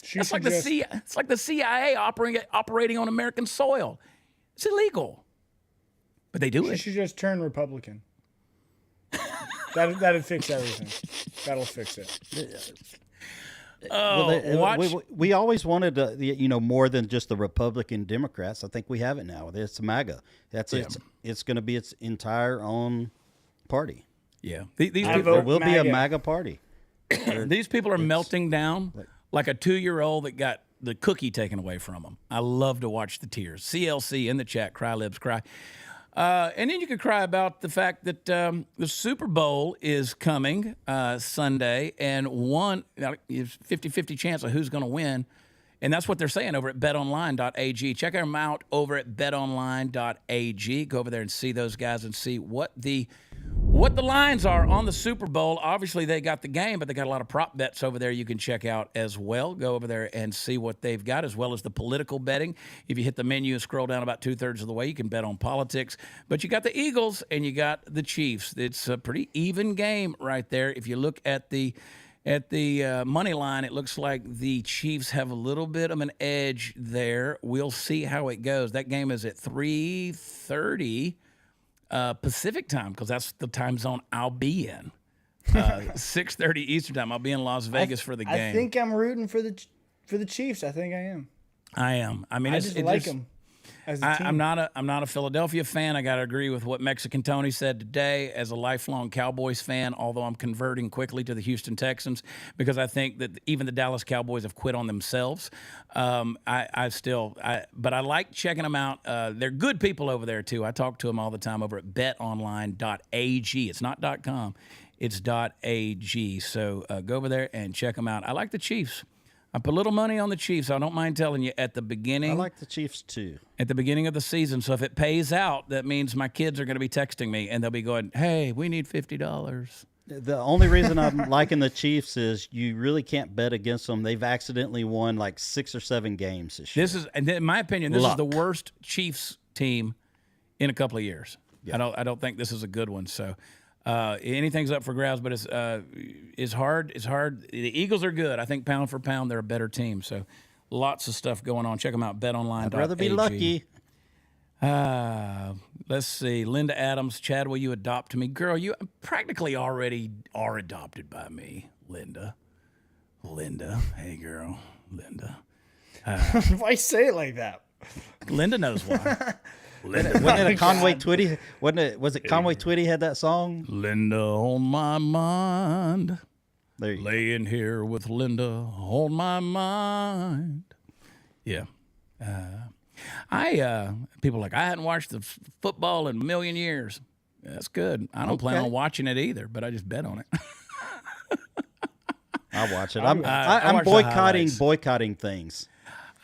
It's like the CIA operating on American soil. It's illegal. But they do it. She should just turn Republican. That'd fix everything. That'll fix it. We always wanted more than just the Republican Democrats. I think we have it now. It's MAGA. It's going to be its entire own party. Yeah. There will be a MAGA party. These people are melting down like a 2-year-old that got the cookie taken away from them. I love to watch the tears. CLC in the chat, cry libs cry. And then you could cry about the fact that the Super Bowl is coming Sunday, and one 50-50 chance of who's going to win. And that's what they're saying over at betonline.ag. Check them out over at betonline.ag. Go over there and see those guys and see what the lines are on the Super Bowl. Obviously, they got the game, but they got a lot of prop bets over there you can check out as well. Go over there and see what they've got, as well as the political betting. If you hit the menu and scroll down about 2/3 of the way, you can bet on politics. But you got the Eagles and you got the Chiefs. It's a pretty even game right there. If you look at the money line, it looks like the Chiefs have a little bit of an edge there. We'll see how it goes. That game is at 3:30 Pacific time, because that's the time zone I'll be in. 6:30 Eastern time. I'll be in Las Vegas for the game. I think I'm rooting for the Chiefs. I think I am. I am. I mean, I just like them as a team. I'm not a Philadelphia fan. I got to agree with what Mexican Tony said today. As a lifelong Cowboys fan, although I'm converting quickly to the Houston Texans because I think that even the Dallas Cowboys have quit on themselves. But I like checking them out. They're good people over there too. I talk to them all the time over at betonline.ag. It's not .com. It's .ag. So go over there and check them out. I like the Chiefs. I put a little money on the Chiefs. I don't mind telling you at the beginning. I like the Chiefs too. At the beginning of the season. So if it pays out, that means my kids are going to be texting me and they'll be going, "Hey, we need $50." The only reason I'm liking the Chiefs is you really can't bet against them. They've accidentally won like 6 or 7 games this year. And in my opinion, this is the worst Chiefs team in a couple of years. Yeah. I don't think this is a good one. So anything's up for grabs, but it's hard. It's hard. The Eagles are good. I think pound for pound, they're a better team. So lots of stuff going on. Check them out, betonline.ag. I'd rather be lucky. Let's see. Linda Adams, Chad, will you adopt me? Girl, you practically already are adopted by me, Linda. Hey, girl. Linda. Why say it like that? Linda knows why. Wasn't it a Conway Twitty? Was it Conway Twitty had that song? Linda on my mind. There you go. Laying here with Linda on my mind. Yeah. People are like, I hadn't watched the football in a million years. That's good. I don't plan on watching it either, but I just bet on it. I'll watch it. I I'm watch the boycotting things.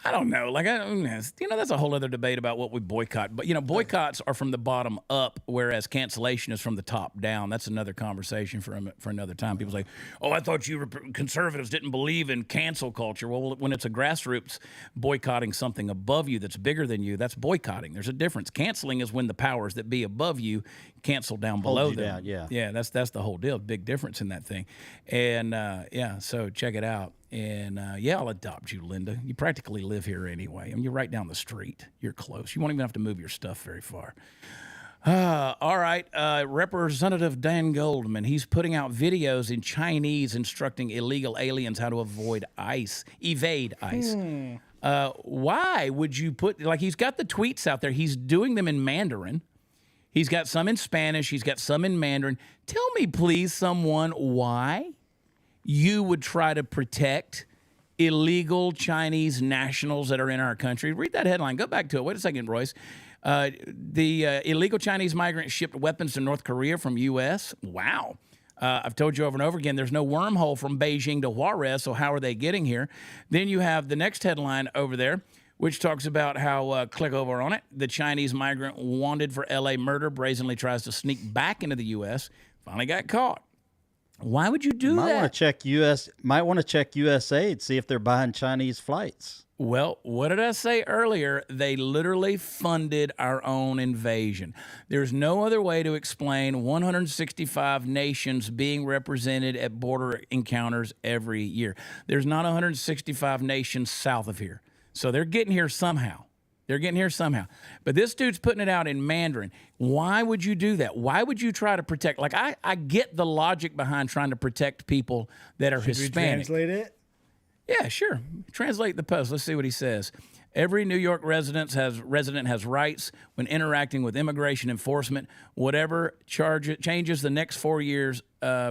I don't know. That's a whole other debate about what we boycott. But, boycotts are from the bottom up, whereas cancellation is from the top down. That's another conversation for another time. People say, oh, I thought you conservatives didn't believe in cancel culture. Well, when it's a grassroots boycotting something above you that's bigger than you, that's boycotting. There's a difference. Canceling is when the powers that be above you cancel down below them. Yeah, that's the whole deal. Big difference in that thing. And, so check it out. And, I'll adopt you, Linda. You practically live here anyway. I mean, you're right down the street. You're close. You won't even have to move your stuff very far. All right. Representative Dan Goldman, he's putting out videos in Chinese instructing illegal aliens how to evade ICE. Why would you he's got the tweets out there. He's doing them in Mandarin. He's got some in Spanish. He's got some in Mandarin. Tell me, please, someone, why you would try to protect illegal Chinese nationals that are in our country. Read that headline. Go back to it. Wait a second, Royce. The illegal Chinese migrants shipped weapons to North Korea from U.S. Wow. I've told you over and over again, there's no wormhole from Beijing to Juarez, so how are they getting here? Then you have the next headline over there, which talks about how, click over on it, the Chinese migrant wanted for L.A. murder brazenly tries to sneak back into the U.S., finally got caught. Why would you do that? Might want to check USAID, see if they're buying Chinese flights. Well, what did I say earlier? They literally funded our own invasion. There's no other way to explain 165 nations being represented at border encounters every year. There's not 165 nations south of here. So they're getting here somehow. But this dude's putting it out in Mandarin. Why would you do that? Why would you try to protect? I get the logic behind trying to protect people that are Hispanic. Should we translate it? Yeah, sure. Translate the post. Let's see what he says. Every New York resident has rights when interacting with immigration enforcement. Whatever changes the next 4 years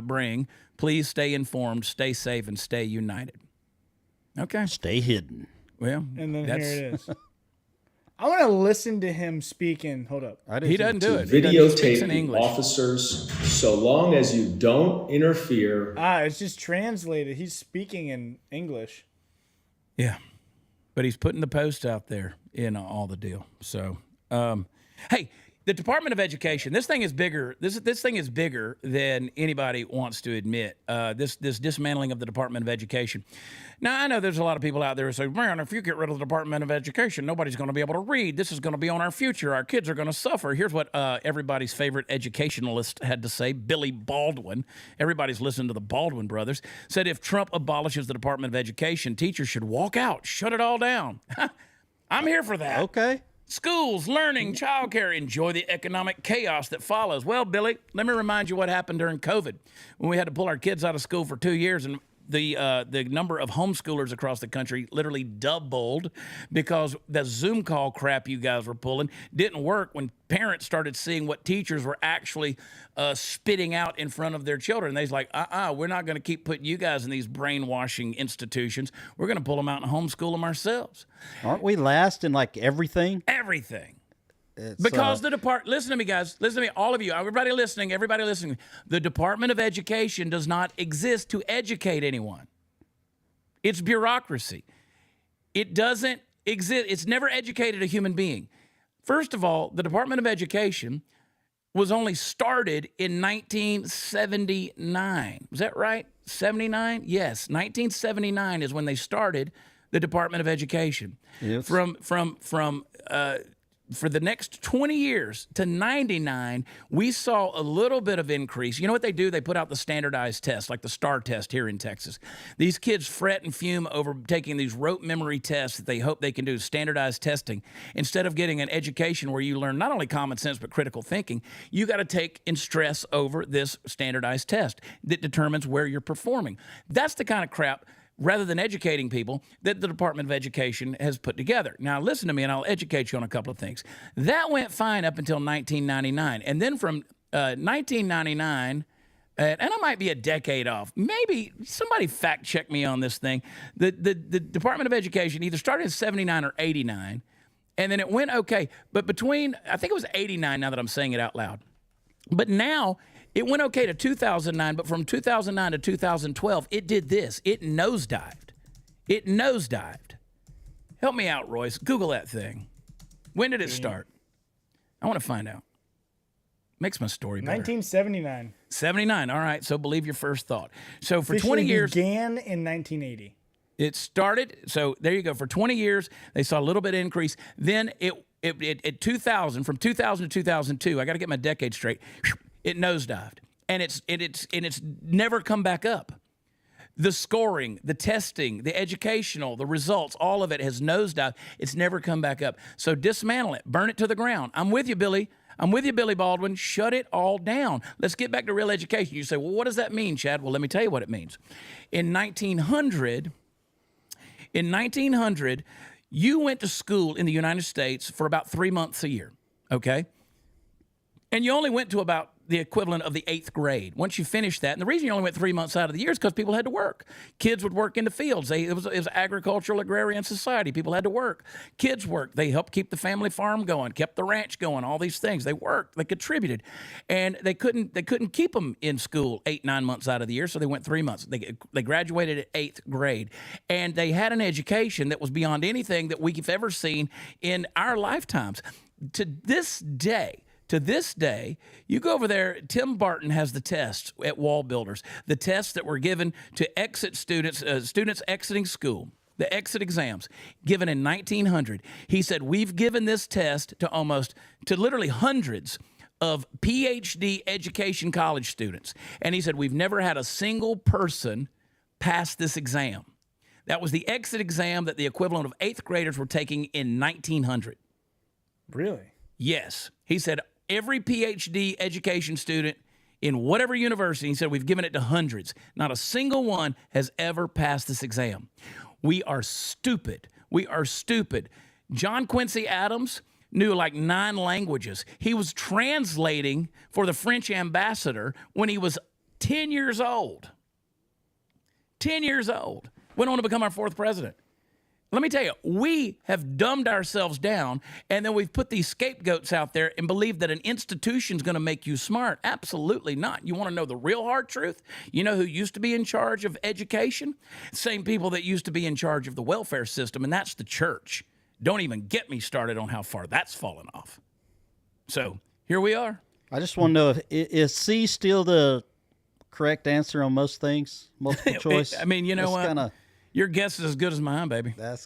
bring, please stay informed, stay safe, and stay united. Okay. Stay hidden. Well, and then here it is. I want to listen to him speaking. Hold up. He doesn't do To it. He speaks in videotape English. officers so long as you don't interfere. It's just translated. He's speaking in English. Yeah, but he's putting the post out there in all the deal. So, hey, the Department of Education. This thing is bigger. This thing is bigger than anybody wants to admit. This dismantling of the Department of Education. Now, I know there's a lot of people out there who say, "Man, if you get rid of the Department of Education, nobody's going to be able to read. This is going to be on our future. Our kids are going to suffer." Here's what everybody's favorite educationalist had to say, Billy Baldwin. Everybody's listened to the Baldwin brothers. Said if Trump abolishes the Department of Education, teachers should walk out, shut it all down. I'm here for that. Okay. Schools, learning, childcare, enjoy the economic chaos that follows. Well, Billy, let me remind you what happened during COVID when we had to pull our kids out of school for 2 years, and the number of homeschoolers across the country literally doubled because the Zoom call crap you guys were pulling didn't work when parents started seeing what teachers were actually spitting out in front of their children. They's like, we're not going to keep putting you guys in these brainwashing institutions. We're going to pull them out and homeschool them ourselves. Aren't we last in like everything? Everything. It's, Because listen to me, guys. Listen to me, all of you, everybody listening. The Department of Education does not exist to educate anyone. It's bureaucracy. It doesn't exist. It's never educated a human being. First of all, the Department of Education was only started in 1979. Was that right? 79? Yes, 1979 is when they started the Department of Education. Yes. For the next 20 years to 99, we saw a little bit of increase. You know what they do? They put out the standardized tests, like the STAR test here in Texas. These kids fret and fume over taking these rote memory tests that they hope they can do standardized testing. Instead of getting an education where you learn not only common sense but critical thinking, you got to take and stress over this standardized test that determines where you're performing. That's the kind of crap, rather than educating people, that the Department of Education has put together. Now, listen to me, and I'll educate you on a couple of things. That went fine up until 1999. And then from 1999, and I might be a decade off. Maybe somebody fact check me on this thing. The Department of Education either started in 79 or 89, and then it went okay. But between, I think it was 89 now that I'm saying it out loud. But now, it went okay to 2009, but from 2009 to 2012, it did this. It nosedived. Help me out, Royce. Google that thing. When did it start? I want to find out. Makes my story better. 1979. 79. All right. So believe your first thought. So for 20 years. Began in 1980. It started. So there you go. For 20 years, they saw a little bit of increase. Then at 2000, from 2000 to 2002, I got to get my decade straight. It nosedived, and it's never come back up. The scoring, the testing, the educational, the results, all of it has nosedived. It's never come back up. So dismantle it, burn it to the ground. I'm with you, Billy. Baldwin. Shut it all down. Let's get back to real education. You say, well, what does that mean, Chad? Well, let me tell you what it means. In 1900, you went to school in the United States for about 3 months a year, okay? And you only went to about the equivalent of the 8th grade. Once you finished that, and the reason you only went 3 months out of the year is because people had to work. Kids would work in the fields. It was agricultural agrarian society. People had to work. Kids worked. They helped keep the family farm going, kept the ranch going, all these things. They worked. They contributed. And they couldn't keep them in school 8-9 months out of the year, so they went 3 months. They graduated at 8th grade. And they had an education that was beyond anything that we've ever seen in our lifetimes. To this day, you go over there, Tim Barton has the tests at Wall Builders, the tests that were given to exit students exiting school, the exit exams given in 1900. He said, we've given this test to literally hundreds of PhD education college students. And he said, we've never had a single person pass this exam. That was the exit exam that the equivalent of 8th graders were taking in 1900. Really? Yes. He said, every PhD education student in whatever university, he said, we've given it to hundreds. Not a single one has ever passed this exam. We are stupid. John Quincy Adams knew like 9 languages. He was translating for the French ambassador when he was 10 years old. 10 years old. Went on to become our 4th president. Let me tell you, we have dumbed ourselves down, and then we've put these scapegoats out there and believe that an institution's going to make you smart. Absolutely not. You want to know the real hard truth? You know who used to be in charge of education? Same people that used to be in charge of the welfare system, and that's the church. Don't even get me started on how far that's fallen off. So here we are. I just want to know, is C still the correct answer on most things? Multiple choice? I mean, you know That's what? Your guess is as good as mine, baby. That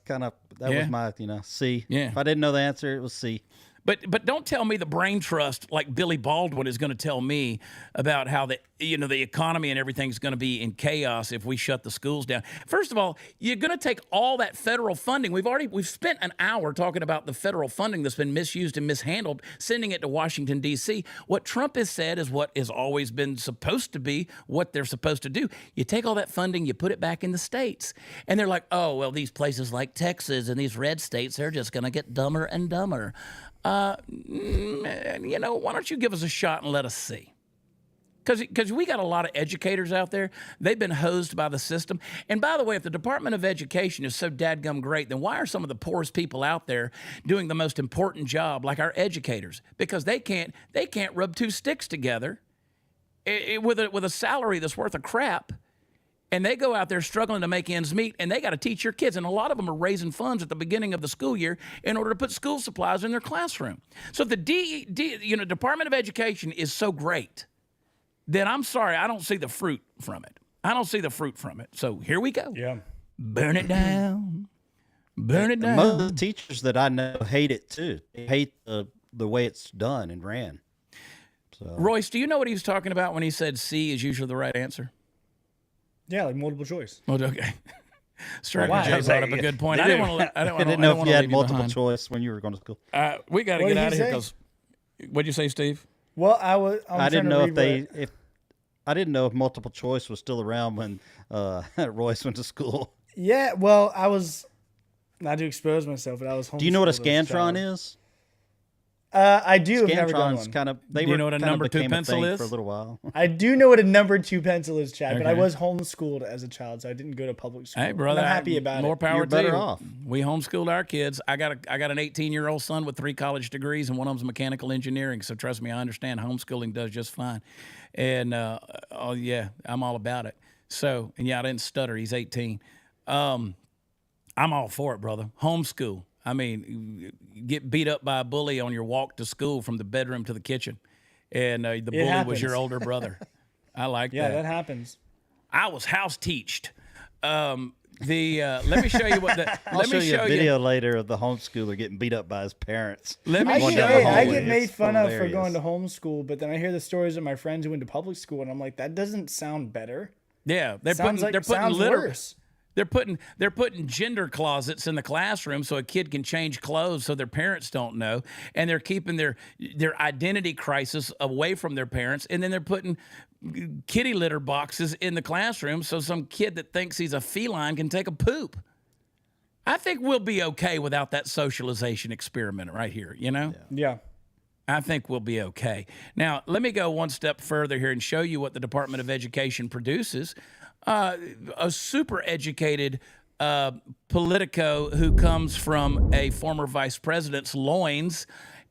Yeah. was my, C. Yeah. If I didn't know the answer, it was C. But don't tell me the brain trust like Billy Baldwin is going to tell me about how the economy and everything's going to be in chaos if we shut the schools down. First of all, you're going to take all that federal funding. We've spent an hour talking about the federal funding that's been misused and mishandled, sending it to Washington, D.C. What Trump has said is what has always been supposed to be what they're supposed to do. You take all that funding, you put it back in the states. And they're like, oh, well, these places like Texas and these red states, they're just going to get dumber and dumber. Why don't you give us a shot and let us see? Because we got a lot of educators out there. They've been hosed by the system. And by the way, if the Department of Education is so dadgum great, then why are some of the poorest people out there doing the most important job, like our educators? Because they can't rub two sticks together with a salary that's worth a crap. And they go out there struggling to make ends meet, and they got to teach your kids. And a lot of them are raising funds at the beginning of the school year in order to put school supplies in their classroom. So if the Department of Education is so great, then I'm sorry, I don't see the fruit from it. I don't see the fruit from it. So here we go. Yeah. Burn it down. Burn it down. Most of the teachers that I know hate it too. They hate the way it's done and ran. So. Royce, do you know what he was talking about when he said C is usually the right answer? Yeah, like multiple choice. Oh, okay. Striker Why? Jay brought up a good point. I didn't want to. I didn't know if you had multiple choice when you were going to school. We got to What get did he out of here say? because. What'd you say, Steve? Well, I didn't know I didn't know if multiple choice was still around when Royce went to school. Yeah, well, I was not to expose myself, but I was. Do you know what a homeschooled as a child. Scantron is? I do. I've never done Scantron's one. kind of. Do you know what a number 2 pencil is? For a little while. I do know what a number 2 pencil is, Chad, but I Okay. was homeschooled as a child, so I didn't go to public school. Hey, brother, And I'm happy about more it. power You're to better you. off. We homeschooled our kids. I got an 18-year-old son with 3 college degrees, and one of them's mechanical engineering. So trust me, I understand homeschooling does just fine. And oh yeah, I'm all about it. So and yeah, I didn't stutter. He's 18. I'm all for it, brother. Homeschool. I mean, get beat up by a bully on your walk to school from the bedroom to the kitchen, and the bully was your happens. older brother. I like Yeah, that. that happens. I was house teached. Let me show you what the. I'll let show me you show a video later of the homeschooler getting beat up by his parents. Let me I show Going get, down the you. I hallway. get made It's fun of for hilarious. going to homeschool, but then I hear the stories of my friends who went to public school, and I'm like, that doesn't sound better. Yeah, they're Sounds putting literal. worse. They're putting gender closets in the classroom so a kid can change clothes so their parents don't know, and they're keeping their identity crisis away from their parents, and then they're putting kitty litter boxes in the classroom so some kid that thinks he's a feline can take a poop. I think we'll be okay without that socialization experiment right here, you know? Yeah. I think we'll be okay. Now, let me go one step further here and show you what the Department of Education produces. A super educated Politico who comes from a former vice president's loins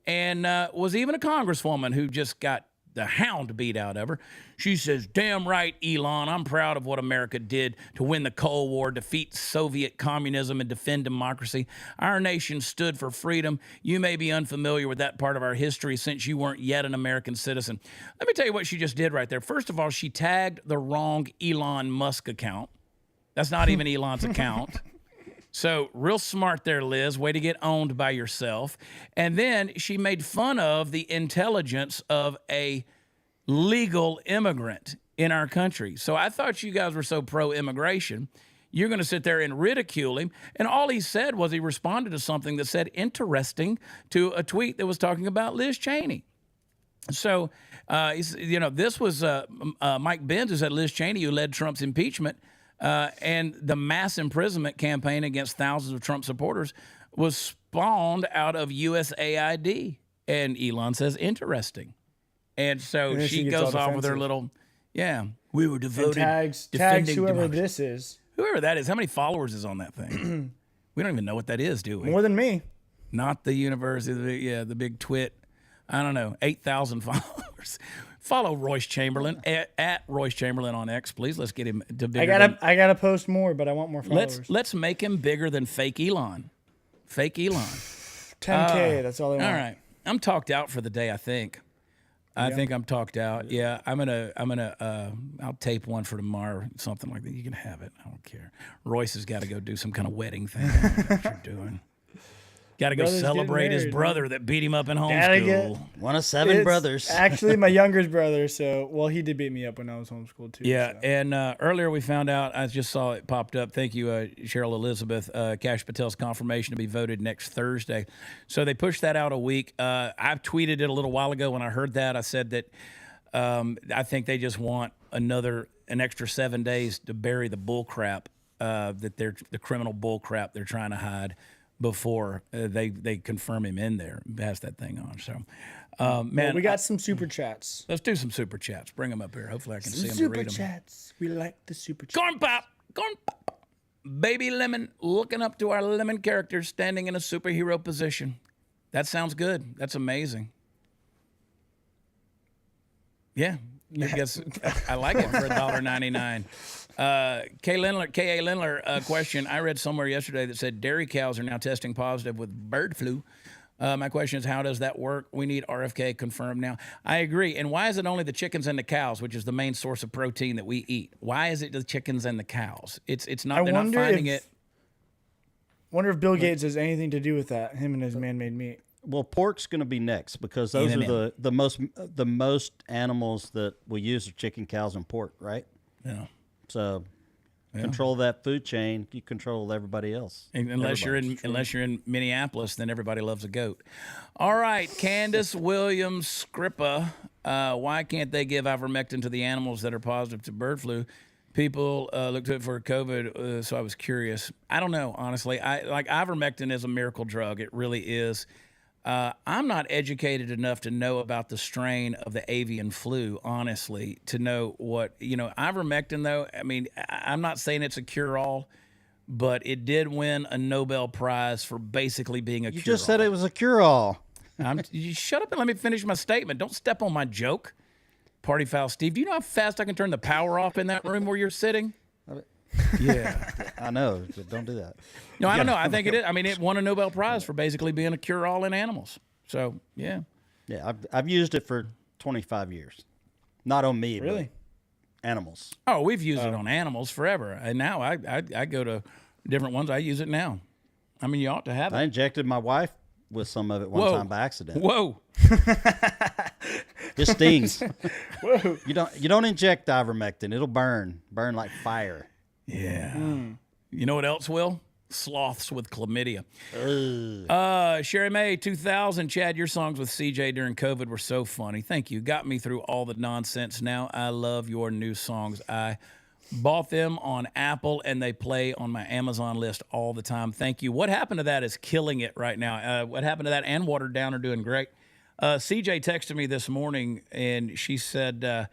and was even a congresswoman who just got the hound beat out of her. She says, damn right, Elon, I'm proud of what America did to win the Cold War, defeat Soviet communism, and defend democracy. Our nation stood for freedom. You may be unfamiliar with that part of our history since you weren't yet an American citizen. Let me tell you what she just did right there. First of all, she tagged the wrong Elon Musk account. That's not even Elon's account. So real smart there, Liz. Way to get owned by yourself. And then she made fun of the intelligence of a legal immigrant in our country. So I thought you guys were so pro-immigration. You're going to sit there and ridicule him. And all he said was he responded to something that said interesting to a tweet that was talking about Liz Cheney. So, this was Mike Benz who said Liz Cheney, who led Trump's impeachment, and the mass imprisonment campaign against thousands of Trump supporters was spawned out of USAID. And Elon says, interesting. And so then she she gets goes all off with her defensive. little, we were And devoted tags defending whoever democracy. this is. Whoever that is, how many followers is on that thing? We don't even know what that is, do we? More than me. Not the university, the big twit. I don't know, 8,000 followers. Follow Royce Chamberlain at Royce Chamberlain on X, please. Let's get him to bigger. I gotta post more, but I want more followers. Let's make him bigger than fake Elon. Fake Elon. 10K. That's all I want. All right, I'm talked out for the day. I think I'm talked out. Yeah, I'll tape one for tomorrow, something like that. You can have it. I don't care. Royce has got to go do some kind of wedding thing. I don't know what you're doing. Got to go Brother's celebrate his getting married, brother that beat him up in Gotta homeschool. One of 7 It's brothers. Actually, my youngest brother. So, well, he did beat me up when I was homeschooled too. Yeah, so. and earlier we found out, I just saw it popped up. Thank you, Cheryl Elizabeth. Kash Patel's confirmation to be voted next Thursday. So they pushed that out a week. I tweeted it a little while ago when I heard that. I said that I think they just want an extra 7 days to bury the bull crap the criminal bull crap they're trying to hide before they confirm him in there, pass that thing on. So, man, well, we got some super chats. Let's do some super chats. Bring them up here. Hopefully, I can see them and Super read them. chats. We like the super chats. Corn pop. Baby Lemon looking up to our lemon characters standing in a superhero position. That sounds good. That's amazing. Yeah. I guess I like it for $1.99. K.A. Lindler question. I read somewhere yesterday that said dairy cows are now testing positive with bird flu. My question is, how does that work? We need RFK confirmed now. I agree. And why is it only the chickens and the cows, which is the main source of protein that we eat? Why is it the chickens and the cows? It's not. They're not finding it. Wonder if Bill Gates has anything to do with that. Him and his man-made meat. Well, pork's going to be next because those are the most animals that we use are chicken, cows, and pork, right? Yeah. So control that food chain, you control everybody else. Unless you're in Minneapolis, then everybody loves a goat. All right, Candace Williams Scrippa. Why can't they give ivermectin to the animals that are positive to bird flu? People looked to it for COVID, so I was curious. I don't know, honestly. Ivermectin is a miracle drug. It really is. I'm not educated enough to know about the strain of the avian flu, honestly, to know what, ivermectin, though, I mean, I'm not saying it's a cure-all, but it did win a Nobel Prize for basically being a cure-all. You just said it was a cure-all. You shut up and let me finish my statement. Don't step on my joke. Party foul Steve. Do you know how fast I can turn the power off in that room where you're sitting? Yeah. I know. Don't do that. No, I don't know. I think it is. I mean, it won a Nobel Prize for basically being a cure-all in animals. So, yeah. Yeah, I've used it for 25 years. Not on me, Really? but animals. Oh, we've used it on animals forever. And now I go to different ones. I use it now. I mean, you ought to have it. I injected my wife with some of it one time by accident. Whoa. It stings. Whoa. You don't inject ivermectin. It'll burn like fire. Yeah. You know what else will? Sloths with chlamydia. Sherry May, 2000. Chad, your songs with CJ during COVID were so funny. Thank you. Got me through all the nonsense. Now I love your new songs. I bought them on Apple, and they play on my Amazon list all the time. Thank you. What Happened to That is killing it right now. What Happened to That and Watered Down are doing great. CJ texted me this morning, and she said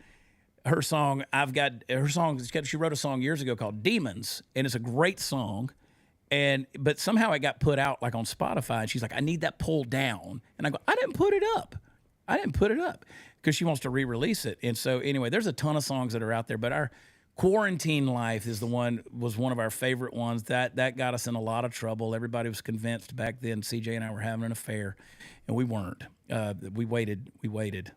her song, she wrote a song years ago called Demons, and it's a great song. But somehow it got put out like on Spotify, and she's like, I need that pulled down. And I go, I didn't put it up because she wants to re-release it. And so anyway, there's a ton of songs that are out there, but our Quarantine Life was one of our favorite ones. That got us in a lot of trouble. Everybody was convinced back then CJ and I were having an affair, and we weren't. We waited. We waited,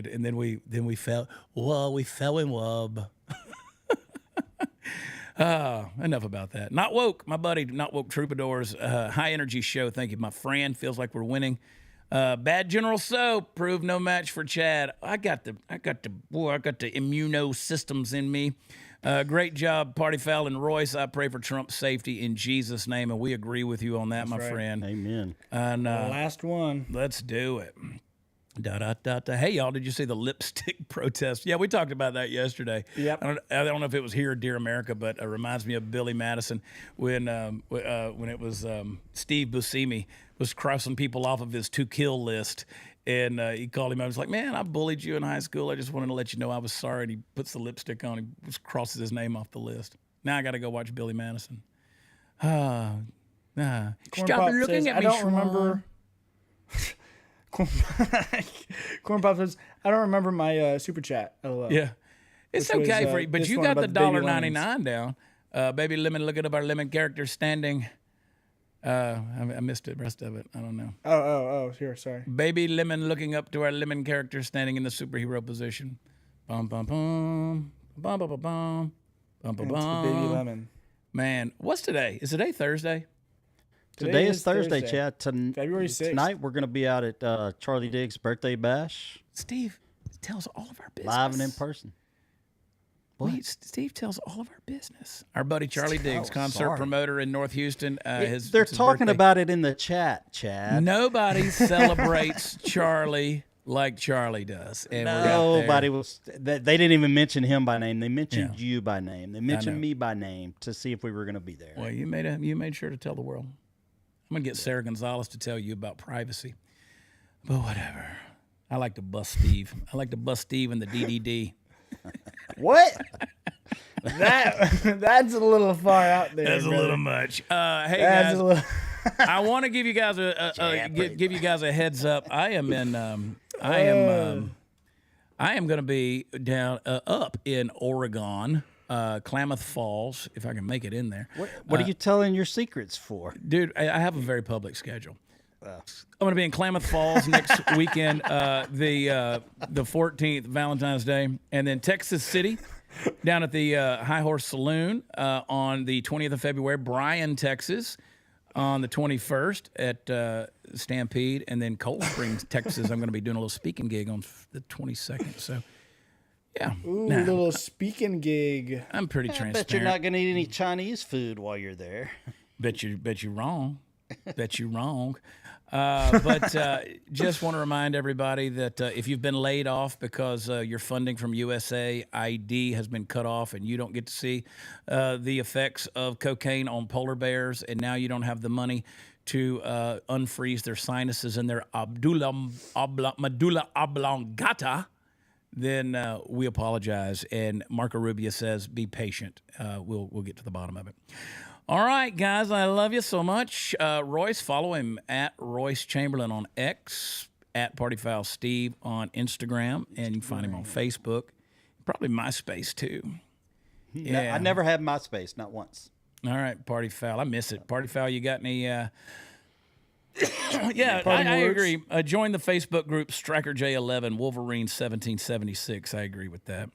and then we fell. Well, we fell in love. Enough about that. Not Woke, my buddy, Not Woke Troubadours, high energy show. Thank you, my friend. Feels like we're winning. Bad General Soap proved no match for Chad. I got the immuno systems in me. Great job, Party Foul and Royce. I pray for Trump's safety in Jesus' name, and we agree with you on that, my friend. Amen. And Last one. let's do it. Hey, y'all, did you see the lipstick protest? Yeah, we talked about that yesterday. Yep. I don't know if it was here or Dear America, but it reminds me of Billy Madison when it was Steve Buscemi was crossing people off of his to-kill list. And he called him out. He was like, man, I bullied you in high school. I just wanted to let you know I was sorry. And he puts the lipstick on. He just crosses his name off the list. Now I got to go watch Billy Madison. Corn Stop Pop looking says, at I me, don't Schwan. remember. Corn Pop says, I don't remember my super chat. LOL. Yeah. It's Which was, okay for you, but this you one got the about the baby $1.99 down. Baby lemon, look at our lemon character standing. I missed the rest of it. I don't know. Oh, here, sorry. Baby lemon looking up to our lemon character standing in the superhero position. Bum, bum, bum. Bum, bum, bum, bum. Bum, bum, It's the baby bum. lemon. Man, what's today? Is today Thursday? Today is Thursday, Chad. February 6th. Tonight we're going to be out at Charlie Diggs' birthday bash, Steve tells all of our business. live and in person. Wait, Steve tells all of our business. Our buddy Charlie Diggs, concert sorry. promoter in North Houston. They're it's his talking birthday. about it in the chat, Chad. Nobody celebrates Charlie like Charlie does. And we're out there. Nobody was. They didn't even mention him by name. They mentioned Yeah. you by name. They mentioned me by name to see if we were going to be there. Well, you made sure to tell the world. I'm gonna get Sarah Gonzalez to tell you about privacy. But whatever. I like to bust Steve. I like to bust Steve in the DDD. What? That's a little far out there. That's a brother. little much. Hey That's guys, a little. I want to give you guys give you guys a heads up. I am going to be down up in Oregon, Klamath Falls, if I can make it in there. What are you telling your secrets for? Dude, I have a very public schedule. I'm going to be in Klamath Falls next weekend, the 14th, Valentine's Day, and then Texas City, down at the High Horse Saloon on the 20th of February, Bryan, Texas, on the 21st at Stampede, and then Cold Springs, Texas. I'm going to be doing a little speaking gig on the 22nd. So, yeah, Ooh, nah, little speaking gig. I'm pretty I transparent. bet you're not going to eat any Chinese food while you're there. Bet you wrong. Bet you wrong. But just want to remind everybody that if you've been laid off because your funding from USAID has been cut off and you don't get to see the effects of cocaine on polar bears, and now you don't have the money to unfreeze their sinuses and their medulla oblongata, then we apologize. And Marco Rubio says, be patient. We'll get to the bottom of it. All right, guys, I love you so much. Royce, follow him at Royce Chamberlain on X, at Partyfoul Steve on Instagram, and you can find him on Facebook, probably MySpace too. Yeah, I never had MySpace, not once. All right, Partyfoul, I miss it. Partyfoul, you got any? Yeah, I agree. Join the Facebook group Striker J11 Wolverine 1776. I agree with that.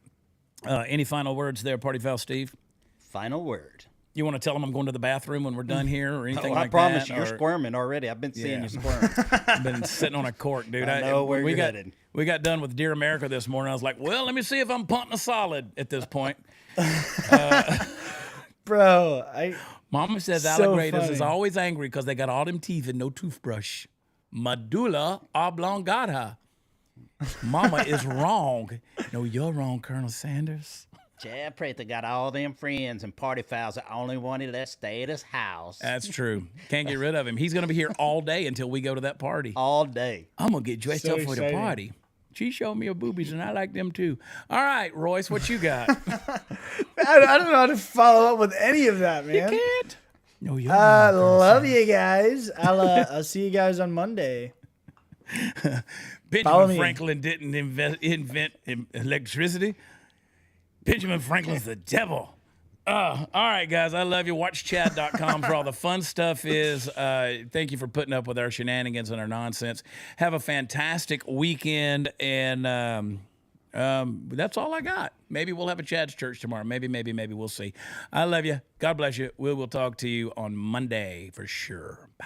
Any final words there, Partyfoul Steve? Final word. You want to tell them I'm going to the bathroom when we're done here or anything like I promise that? you, you're squirming already. I've been seeing you squirm. I've been sitting on a court, dude. I know where we you're got, headed. We got done with Dear America this morning. I was like, well, let me see if I'm punting a solid at this point. Bro, Mama says So alligators is funny. always angry because they got all them teeth and no toothbrush. Medulla oblongata. Mama is wrong. No, you're wrong, Colonel Sanders. Chad Prather got all them friends and party fouls that only wanted to stay at his house That's true. Can't get rid of him. He's going to be here all day until we go to that party. all day. I'm going to get dressed So up for the exciting. party. She showed me her boobies, and I like them too. All right, Royce, what you got? I don't know how to follow up with any of that, man. Can't. No, you're Love you guys. I'll see you guys on Monday. Follow Benjamin me. Franklin didn't invent electricity. Benjamin Franklin's the devil. All right, guys, I love you. Watch Chad.com for all the fun stuff is. Thank you for putting up with our shenanigans and our nonsense. Have a fantastic weekend, and that's all I got. Maybe we'll have a Chad's Church tomorrow. Maybe we'll see. I love you. God bless you. We'll talk to you on Monday for sure. Bye.